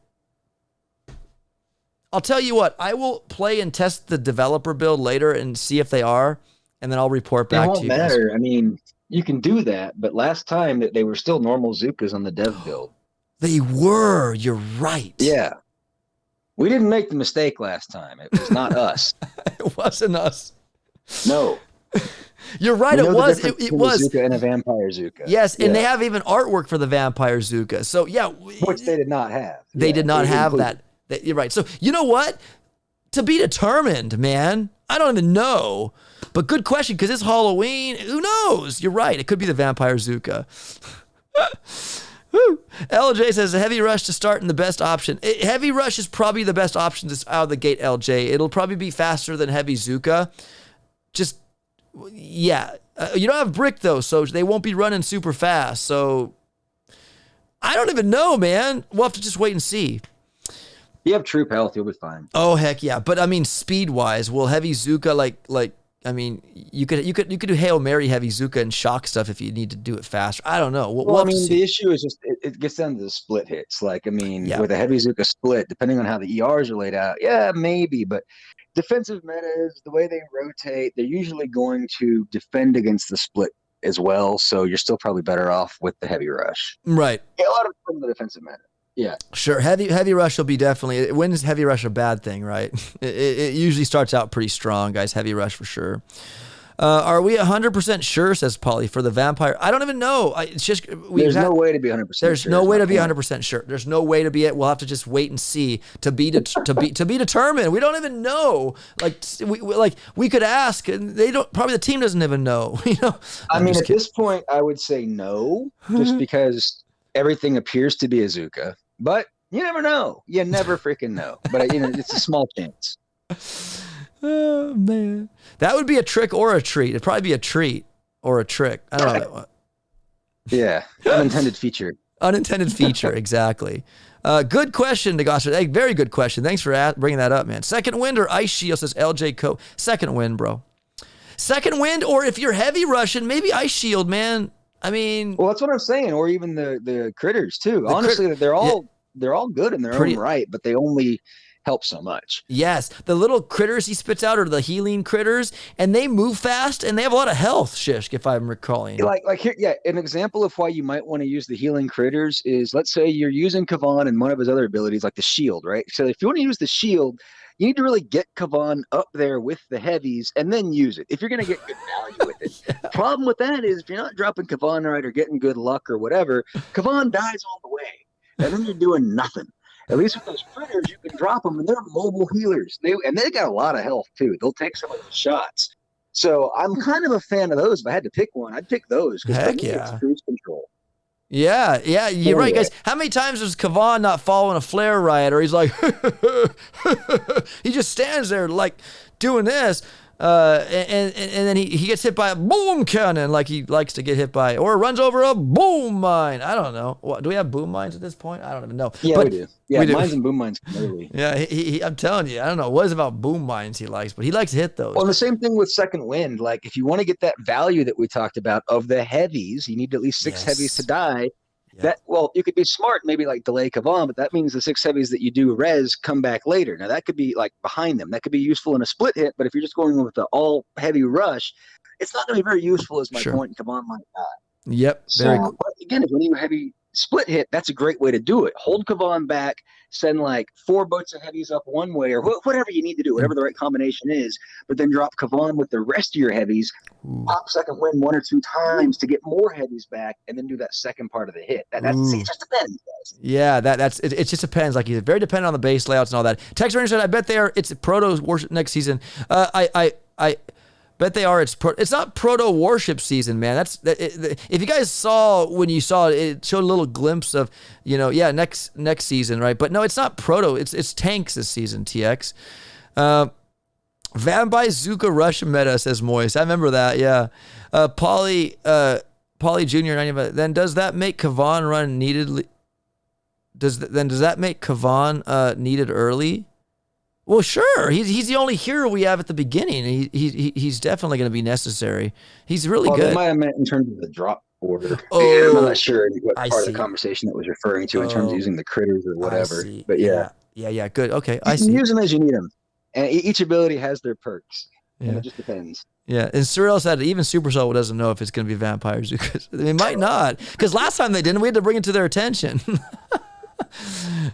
I'll tell you what. I will play and test the developer build later and see if they are, and then I'll report back to you. It won't matter. I mean, you can do that, but last time that they were still normal Zookas on the dev build. They were. You're right. Yeah. We didn't make the mistake last time. It was not us. It wasn't us. No. You're right. It was. It was. A Zooka and a vampire Zooka. Yes, and they have even artwork for the vampire Zooka. So yeah, which they did not have. They did not have that. You're right. So you know what? To be determined, man. I don't even know. But good question, because it's Halloween. Who knows? You're right. It could be the vampire Zooka. LJ says a heavy rush to start and the best option. Heavy rush is probably the best option out of the gate, LJ. It'll probably be faster than heavy Zooka. Just, yeah. You don't have brick, though, so they won't be running super fast. So I don't even know, man. We'll have to just wait and see. You have troop health, you'll be fine. Oh, heck yeah. But, I mean, speed-wise, will heavy Zooka, I mean, you could do Hail Mary heavy Zooka and shock stuff if you need to do it faster. I don't know. Well, I mean, the issue is just it gets down to the split hits. Like, I mean, with a heavy Zooka split, depending on how the ERs are laid out, yeah, maybe. But defensive metas, the way they rotate, they're usually going to defend against the split as well, so you're still probably better off with the heavy rush. Right. Yeah, a lot of it from the defensive matter. Yeah. Sure. Heavy rush will be definitely. When is heavy rush a bad thing, right? It usually starts out pretty strong, guys. Heavy rush for sure. Are we 100% sure, says Polly, for the vampire? I don't even know. It's just there's no way to be 100% sure. There's no way to be 100% sure. There's no way to be it. We'll have to just wait and see to be determined. We don't even know. We could ask, and they don't. Probably the team doesn't even know. You know. I mean, at this point, I would say no, just because everything appears to be a Zooka. But you never know. You never freaking know. But it's a small chance. Oh, man. That would be a trick or a treat. It'd probably be a treat or a trick. I don't know. Yeah. Unintended feature. Unintended feature, exactly. Good question, Nagasa. Hey, very good question. Thanks for bringing that up, man. Second wind or ice shield, says LJ Co. Second wind, bro. Second wind, or if you're heavy rushing, maybe ice shield, man. I mean... Well, that's what I'm saying. Or even the critters, too. Honestly, they're all good in their own right, but they only... help so much. Yes, the little critters he spits out are the healing critters, and they move fast and they have a lot of health. Shishk, if I'm recalling. Like here, yeah. An example of why you might want to use the healing critters is, let's say you're using Kavon and one of his other abilities, like the shield, right? So if you want to use the shield, you need to really get Kavon up there with the heavies and then use it if you're going to get good value with it. Yeah. Problem with that is if you're not dropping Kavon right or getting good luck or whatever, Kavon dies all the way, and then you're doing nothing. At least with those critters, you can drop them, and they're mobile healers. They got a lot of health, too. They'll take some of those shots. So I'm kind of a fan of those. If I had to pick one, I'd pick those. Heck yeah. It's cruise control. Yeah, you're right, guys. How many times was Kavon not following a flare riot, or he's like, he just stands there like doing this, and then he gets hit by a boom cannon like he likes to get hit by, or runs over a boom mine. I don't know. Do we have boom mines at this point? I don't even know. Yeah, we do. Yeah, we mines and boom mines clearly. Yeah, I'm telling you, I don't know what is about boom mines he likes, but he likes to hit those. Well, the same thing with second wind. Like, if you want to get that value that we talked about of the heavies, you need at least 6 heavies to die. Yep. You could be smart, maybe like delay Kavon, but that means the 6 heavies that you do res come back later. Now that could be like behind them. That could be useful in a split hit, but if you're just going with the all heavy rush, it's not going to be very useful as my point, and Kavon might die. Yep. So, but again, if you need a heavy split hit, that's a great way to do it. Hold Kavon back, send like 4 boats of heavies up one way, or whatever you need to do, whatever the right combination is, but then drop Kavon with the rest of your heavies, pop second wind 1 or 2 times to get more heavies back, and then do that second part of the hit. It just depends, guys. Yeah, it just depends. Like, it's very dependent on the base layouts and all that. Text Ranger said, I bet it's Proto Warship next season. I bet they are. It's not Proto Warship season, man. If you guys saw when you saw it, it showed a little glimpse of, next season, right? But no, it's not Proto. It's tanks this season. TX. Vampire Zooka Rush meta, says Moist. I remember that. Yeah. Polly Jr. Then does that make Kavon run needed? Does that make Kavon needed early? Well, sure. He's the only hero we have at the beginning. He's definitely going to be necessary. He's really good. They might have meant in terms of the drop order. I'm not sure what part of the conversation that was referring to in terms of using the critters or whatever. But yeah. Good. Okay, I see. Use them as you need them, and each ability has their perks. Yeah. And it just depends. Yeah, and Cyril said even Supercell doesn't know if it's going to be vampires. They might not, because last time they didn't. We had to bring it to their attention.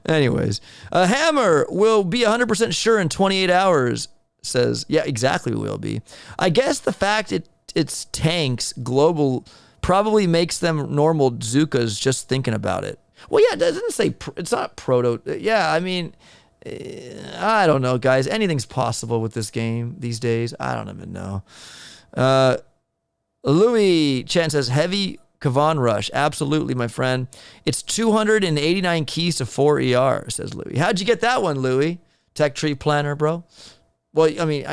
Anyways, Hammer will be 100% sure in 28 hours, says, yeah, exactly will be. I guess the fact it's tanks global probably makes them normal Zookas just thinking about it. Well, yeah, it doesn't say, it's not proto. Yeah, I mean, I don't know, guys. Anything's possible with this game these days. I don't even know. Louis Chen says, heavy Kavon rush. Absolutely, my friend. It's 289 keys to 4 ER, says Louis. How'd you get that one, Louis? Tech tree planner, bro. Well, I mean,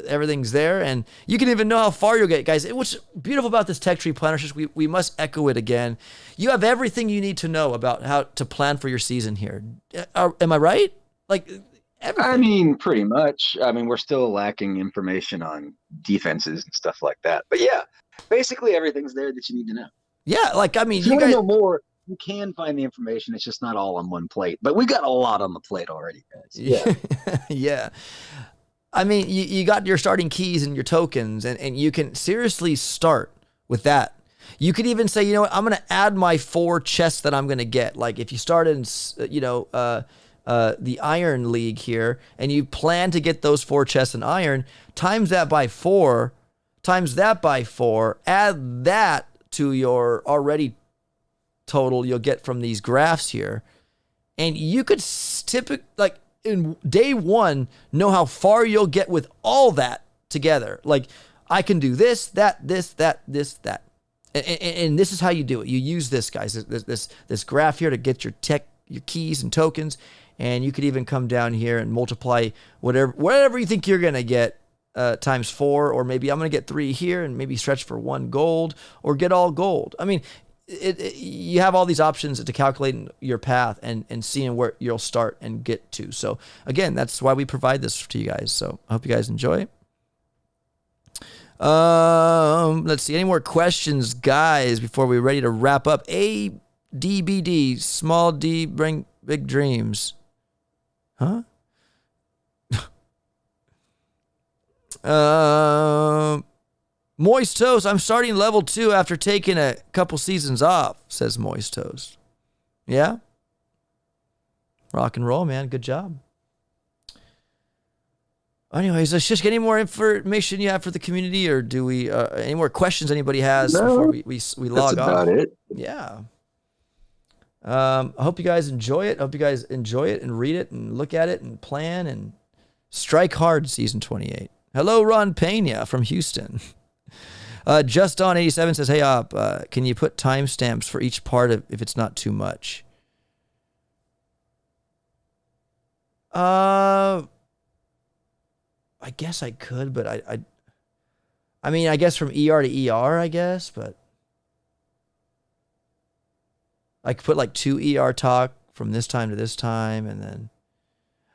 everything's there, and you can even know how far you'll get, guys. What's beautiful about this tech tree planner is we must echo it again. You have everything you need to know about how to plan for your season here. Am I right? Like, everything. I mean, pretty much. I mean, we're still lacking information on defenses and stuff like that. But yeah, basically everything's there that you need to know. Yeah, like, I mean, if you guys know more, you can find the information. It's just not all on one plate. But we got a lot on the plate already, guys. Yeah. Yeah. I mean, you got your starting keys and your tokens, and you can seriously start with that. You could even say, you know what, I'm going to add my 4 chests that I'm going to get. Like if you started in, the Iron League here, and you plan to get those 4 chests in Iron, times that by 4, add that to your already total you'll get from these graphs here. And you could like in day 1, know how far you'll get with all that together. Like I can do this, that. And this is how you do it. You use this, guys, this graph here to get your keys and tokens. And you could even come down here and multiply whatever you think you're going to get times 4, or maybe I'm going to get 3 here and maybe stretch for 1 gold or get all gold. I mean, you have all these options to calculate your path and seeing where you'll start and get to. So again, that's why we provide this to you guys. So I hope you guys enjoy. Let's see. Any more questions, guys, before we're ready to wrap up? ADBD, small D, bring big dreams. Huh? Moist Toast, I'm starting level 2 after taking a couple seasons off, says Moist Toast. Yeah? Rock and roll, man. Good job. Anyways, let's just get any more information you have for the community, or do we, any more questions anybody has before we log off? That's about it. Yeah. I hope you guys enjoy it. I hope you guys enjoy it and read it and look at it and plan and strike hard season 28. Hello, Ron Pena from Houston. Just on 87 says, hey, Op, can you put timestamps for each part if it's not too much? I guess I could, but I mean, I guess from ER to ER, I guess, but I could put like 2 ER talk from this time to this time, and then,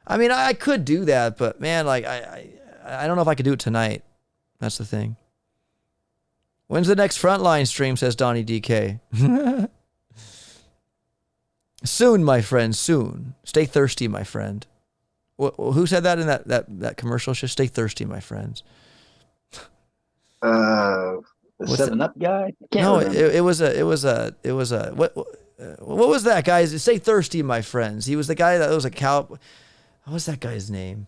I mean, I could do that, but man, like, I don't know if I could do it tonight. That's the thing. When's the next Frontline stream, says Donnie DK. Soon, my friend, soon. Stay thirsty, my friend. Who said that in that commercial? Just stay thirsty, my friends. The 7-Up guy? No, it was a what was that, guys? Stay thirsty, my friends. He was the guy that was a cow. What was that guy's name?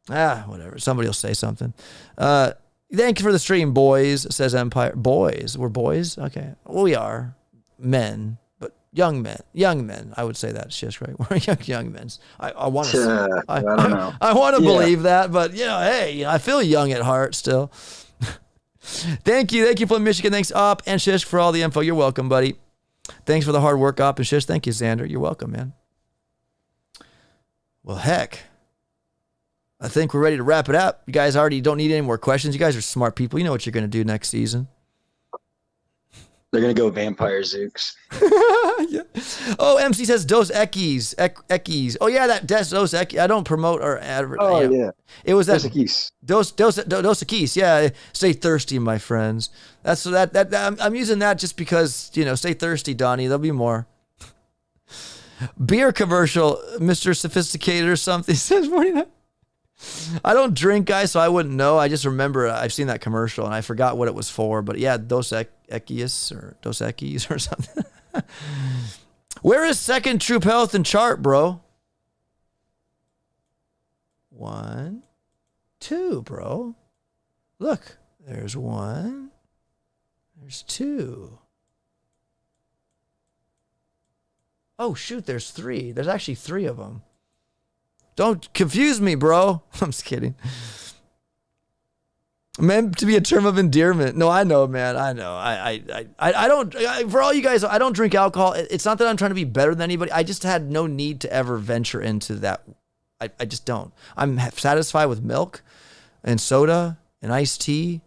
Whatever. Somebody will say something. Thank you for the stream, boys, says Empire. Boys. We're boys? Okay. Well, we are men. Young men, I would say that. Shish, right? We're young men. I want to. I don't know. I want to believe that, but hey, I feel young at heart still. Thank you for Michigan. Thanks, Op and Shish, for all the info. You're welcome, buddy. Thanks for the hard work, Op and Shish. Thank you, Xander. You're welcome, man. Well, heck, I think we're ready to wrap it up. You guys already don't need any more questions. You guys are smart people. You know what you're going to do next season. They're going to go Vampire Zooks. Yeah. Oh, MC says Dos Equis. Oh, yeah, Dos Equis. I don't promote or advertise. Oh, yeah. It was that. Dos Equis. Yeah. Stay thirsty, my friends. I'm using that just because, stay thirsty, Donnie. There'll be more. Beer commercial, Mr. Sophisticated or something, says 49. I don't drink, guys, so I wouldn't know. I just remember I've seen that commercial and I forgot what it was for. But yeah, Dos Equis or something. Where is second troop health and chart, bro? 1, 2, bro. Look, there's 1. There's 2. Oh, shoot, there's 3. There's actually 3 of them. Don't confuse me, bro. I'm just kidding. Meant to be a term of endearment. No, I know, man. I know. I don't, for all you guys, I don't drink alcohol. It's not that I'm trying to be better than anybody. I just had no need to ever venture into that. I just don't. I'm satisfied with milk and soda and iced tea.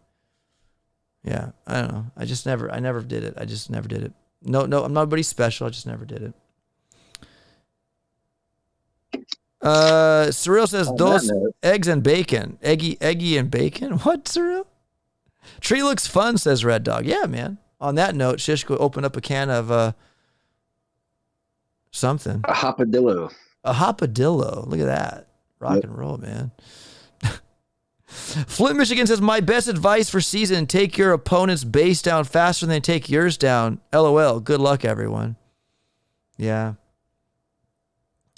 Yeah, I don't know. I never did it. I just never did it. No, I'm nobody special. I just never did it. Cyril says those eggs and bacon. Eggy and bacon? What, Cyril? Tree looks fun, says Red Dog. Yeah, man. On that note, Shishko opened up a can of something. A hopadillo. A hopadillo. Look at that. Rock and roll, man. Flint, Michigan says, my best advice for season, take your opponent's base down faster than they take yours down. LOL. Good luck, everyone. Yeah.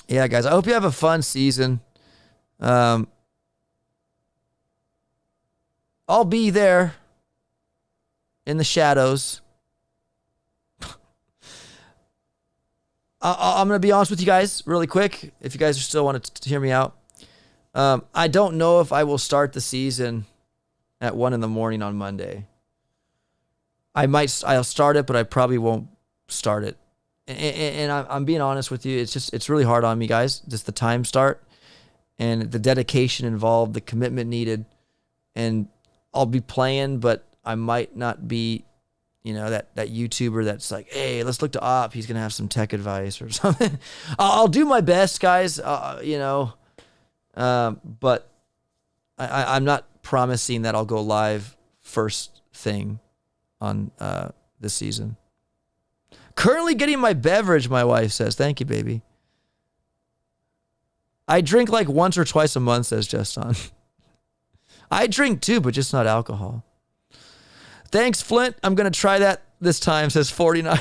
Yeah, guys. I hope you have a fun season. I'll be there in the shadows. I'm going to be honest with you guys really quick, if you guys still want to hear me out. I don't know if I will start the season at 1 a.m. on Monday. I'll start it, but I probably won't start it. And I'm being honest with you. It's really hard on me, guys. Just the time start and the dedication involved, the commitment needed. And I'll be playing, but I might not be, that YouTuber that's like, hey, let's look to Op. He's going to have some tech advice or something. I'll do my best, guys, but I'm not promising that I'll go live first thing on this season. Currently getting my beverage, my wife says. Thank you, baby. I drink like once or twice a month, says Justin. I drink too, but just not alcohol. Thanks, Flint. I'm going to try that this time, says 49.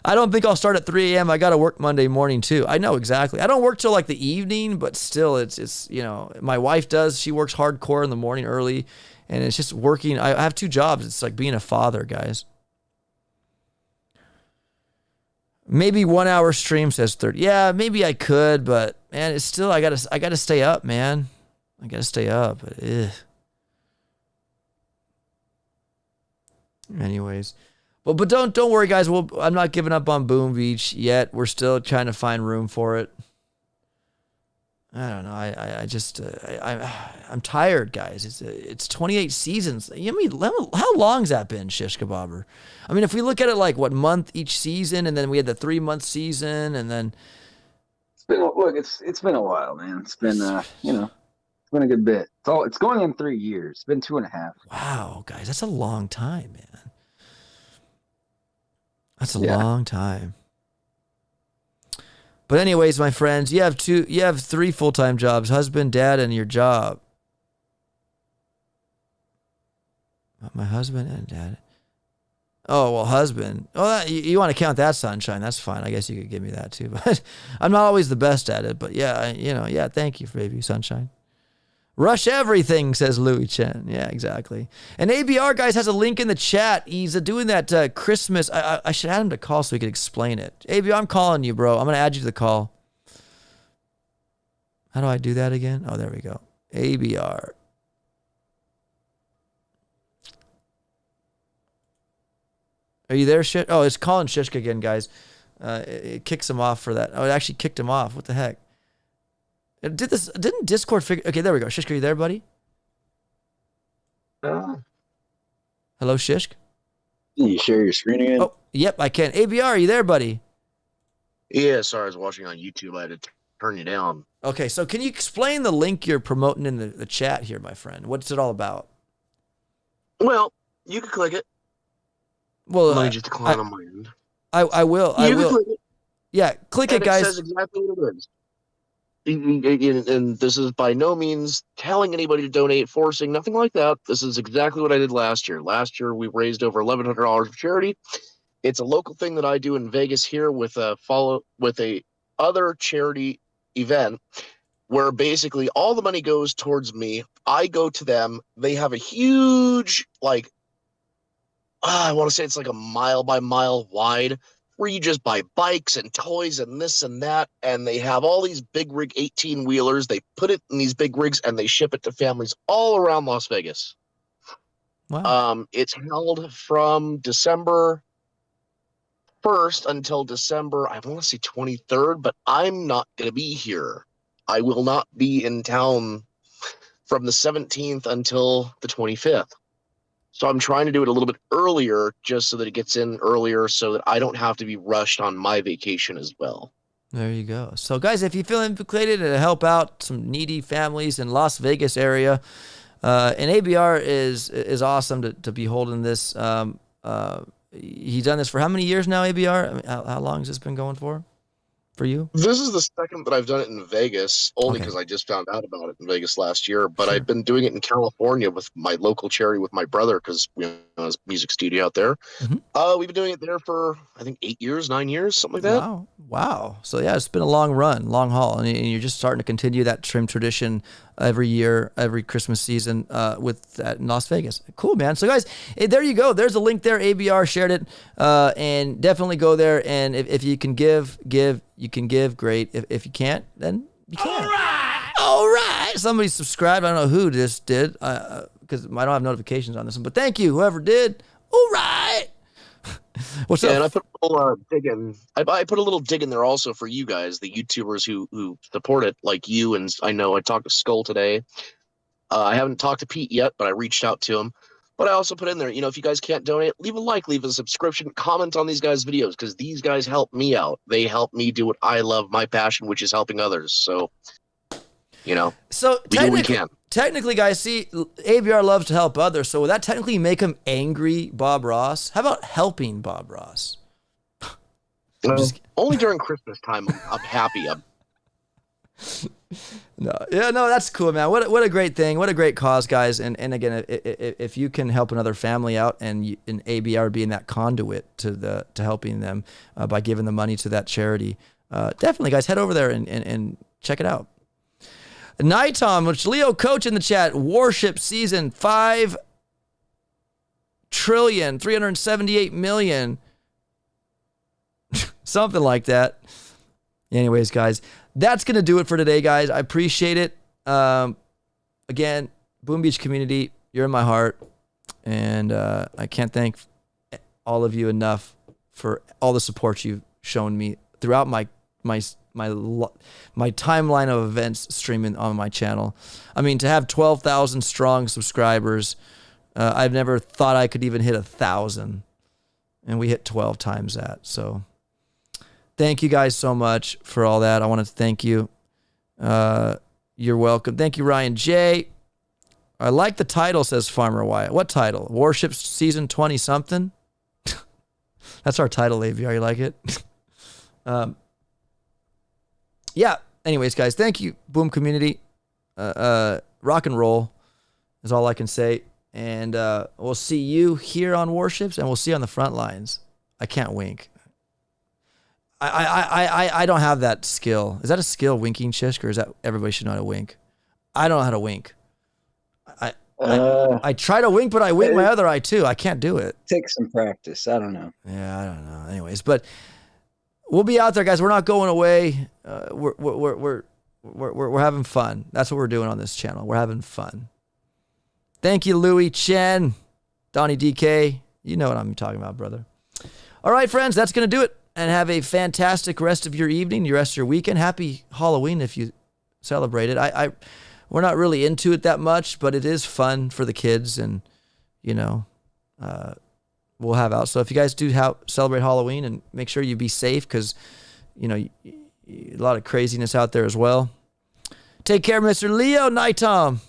I don't think I'll start at 3 a.m. I got to work Monday morning too. I know exactly. I don't work till like the evening, but still it's my wife does. She works hardcore in the morning early, and it's just working. I have 2 jobs. It's like being a father, guys. Maybe 1 hour stream, says 30. Yeah, maybe I could, but man, it's still, I gotta stay up, man. I gotta stay up. Ugh. Anyways, but don't worry, guys. I'm not giving up on Boom Beach yet. We're still trying to find room for it. I don't know. I'm tired, guys. It's 28 seasons. How long's that been, Shish Kebabber? I mean, if we look at it like what month each season, and then we had the 3-month season, and then it's been a while, man. It's been it's been a good bit. It's going on 3 years. It's been 2.5. Wow, guys, that's a long time, man. That's a long time. But anyways, my friends, you have 3 full-time jobs: husband, dad, and your job. My husband and dad. Oh, well, husband. Oh, you want to count that, Sunshine? That's fine. I guess you could give me that too. But I'm not always the best at it. But yeah, thank you, baby, Sunshine. Rush everything, says Louis Chen. Yeah, exactly. And ABR, guys, has a link in the chat. He's doing that Christmas. I should add him to call so he could explain it. ABR, I'm calling you, bro. I'm going to add you to the call. How do I do that again? Oh, there we go. ABR. Are you there, shit? Oh, it's calling Shishka again, guys. It kicks him off for that. Oh, it actually kicked him off. What the heck? Didn't Discord figure? Okay, there we go. Shishk, are you there, buddy? Hello, Shishk. Can you share your screen again? Oh, yep, I can. ABR, are you there, buddy? Yeah, sorry, I was watching on YouTube. I had to turn you down. Okay, so can you explain the link you're promoting in the chat here, my friend? What's it all about? Well, you can click it. Well, let me just decline on my end. I will. I will. Click it. Yeah, click it, guys. It says exactly what it is. And this is by no means telling anybody to donate, forcing, nothing like that. This is exactly what I did last year. Last year, we raised over $1,100 for charity. It's a local thing that I do in Vegas here with a other charity event where basically all the money goes towards me. I go to them. They have a huge, I want to say it's like a mile by mile wide, where you just buy bikes and toys and this and that, and they have all these big rig 18-wheelers. They put it in these big rigs, and they ship it to families all around Las Vegas. Wow. It's held from December 1st until December, I want to say 23rd, but I'm not going to be here. I will not be in town from the 17th until the 25th. So I'm trying to do it a little bit earlier just so that it gets in earlier so that I don't have to be rushed on my vacation as well. There you go. So, guys, if you feel implicated to help out some needy families in Las Vegas area, and ABR is awesome to be holding this. He's done this for how many years now, ABR? I mean, how long has this been going for? for you? This is the second that I've done it in Vegas, only Okay. because I just found out about it in Vegas last year. But Sure. I've been doing it in California with my local charity with my brother because we have a music studio out there. Mhm. We've been doing it there for, I think, 8 years, 9 years, something like that. Wow. So yeah, it's been a long run, long haul, and you're just starting to continue that trim tradition every year, every Christmas season with that in Las Vegas. Cool, man. So guys, there you go. There's a link there. ABR shared it, and definitely go there. And if you can give, you can give. Great. If you can't, then you can't. All right. Somebody subscribed. I don't know who this did because I don't have notifications on this one. But thank you, whoever did. All right. What's up? And I put a little dig in. I put a little dig in there also for you guys, the YouTubers who support it, like you. And I know I talked to Skull today. I haven't talked to Pete yet, but I reached out to him. But I also put in there, if you guys can't donate, leave a like, leave a subscription, comment on these guys' videos, because these guys help me out. They help me do what I love, my passion, which is helping others. So, So we do what we can. Technically, guys, see, ABR loves to help others. So would that technically make him angry, Bob Ross? How about helping Bob Ross? Only during Christmas time, I'm happy. No, that's cool, man. What a great thing. What a great cause, guys. And again, if you can help another family out, and ABR being that conduit to helping them by giving the money to that charity, definitely, guys, head over there and check it out. Nightom, which Leo Coach in the chat, Warships season 5,378,000,000, something like that. Anyways, guys, that's going to do it for today, guys. I appreciate it. Again, Boom Beach community, you're in my heart. And I can't thank all of you enough for all the support you've shown me throughout my timeline of events streaming on my channel. I mean, to have 12,000 strong subscribers, I've never thought I could even hit 1,000. And we hit 12 times that. So thank you guys so much for all that. I want to thank you. You're welcome. Thank you, Ryan J. I like the title, says Farmer Wyatt. What title? Warships season 20-something? That's our title, AVR. You like it? Yeah. Anyways, guys, thank you, Boom community. Rock and roll is all I can say. And we'll see you here on Warships, and we'll see you on the front lines. I can't wink. I don't have that skill. Is that a skill, winking, Shisk, or is that everybody should know how to wink? I don't know how to wink. I try to wink, but I wink my other eye too. I can't do it. Take some practice. I don't know. Yeah, I don't know. Anyways, but we'll be out there, guys. We're not going away. We're having fun. That's what we're doing on this channel. We're having fun. Thank you, Louis Chen, Donnie DK. You know what I'm talking about, brother. All right, friends, that's going to do it. And have a fantastic rest of your evening, your rest of your weekend. Happy Halloween if you celebrate it. We're not really into it that much, but it is fun for the kids, and we'll have out. So if you guys do celebrate Halloween, and make sure you be safe, because a lot of craziness out there as well. Take care, Mr. Leo Nightom.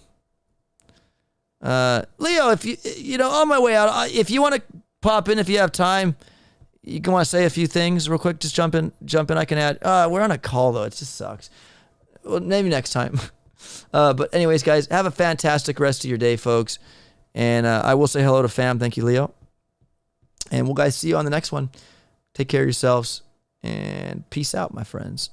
Leo, if you on my way out, if you want to pop in, if you have time. You can want to say a few things real quick. Just jump in. I can add. We're on a call though. It just sucks. Well, maybe next time. But anyways, guys, have a fantastic rest of your day, folks. And I will say hello to fam. Thank you, Leo. And we'll guys see you on the next one. Take care of yourselves and peace out, my friends.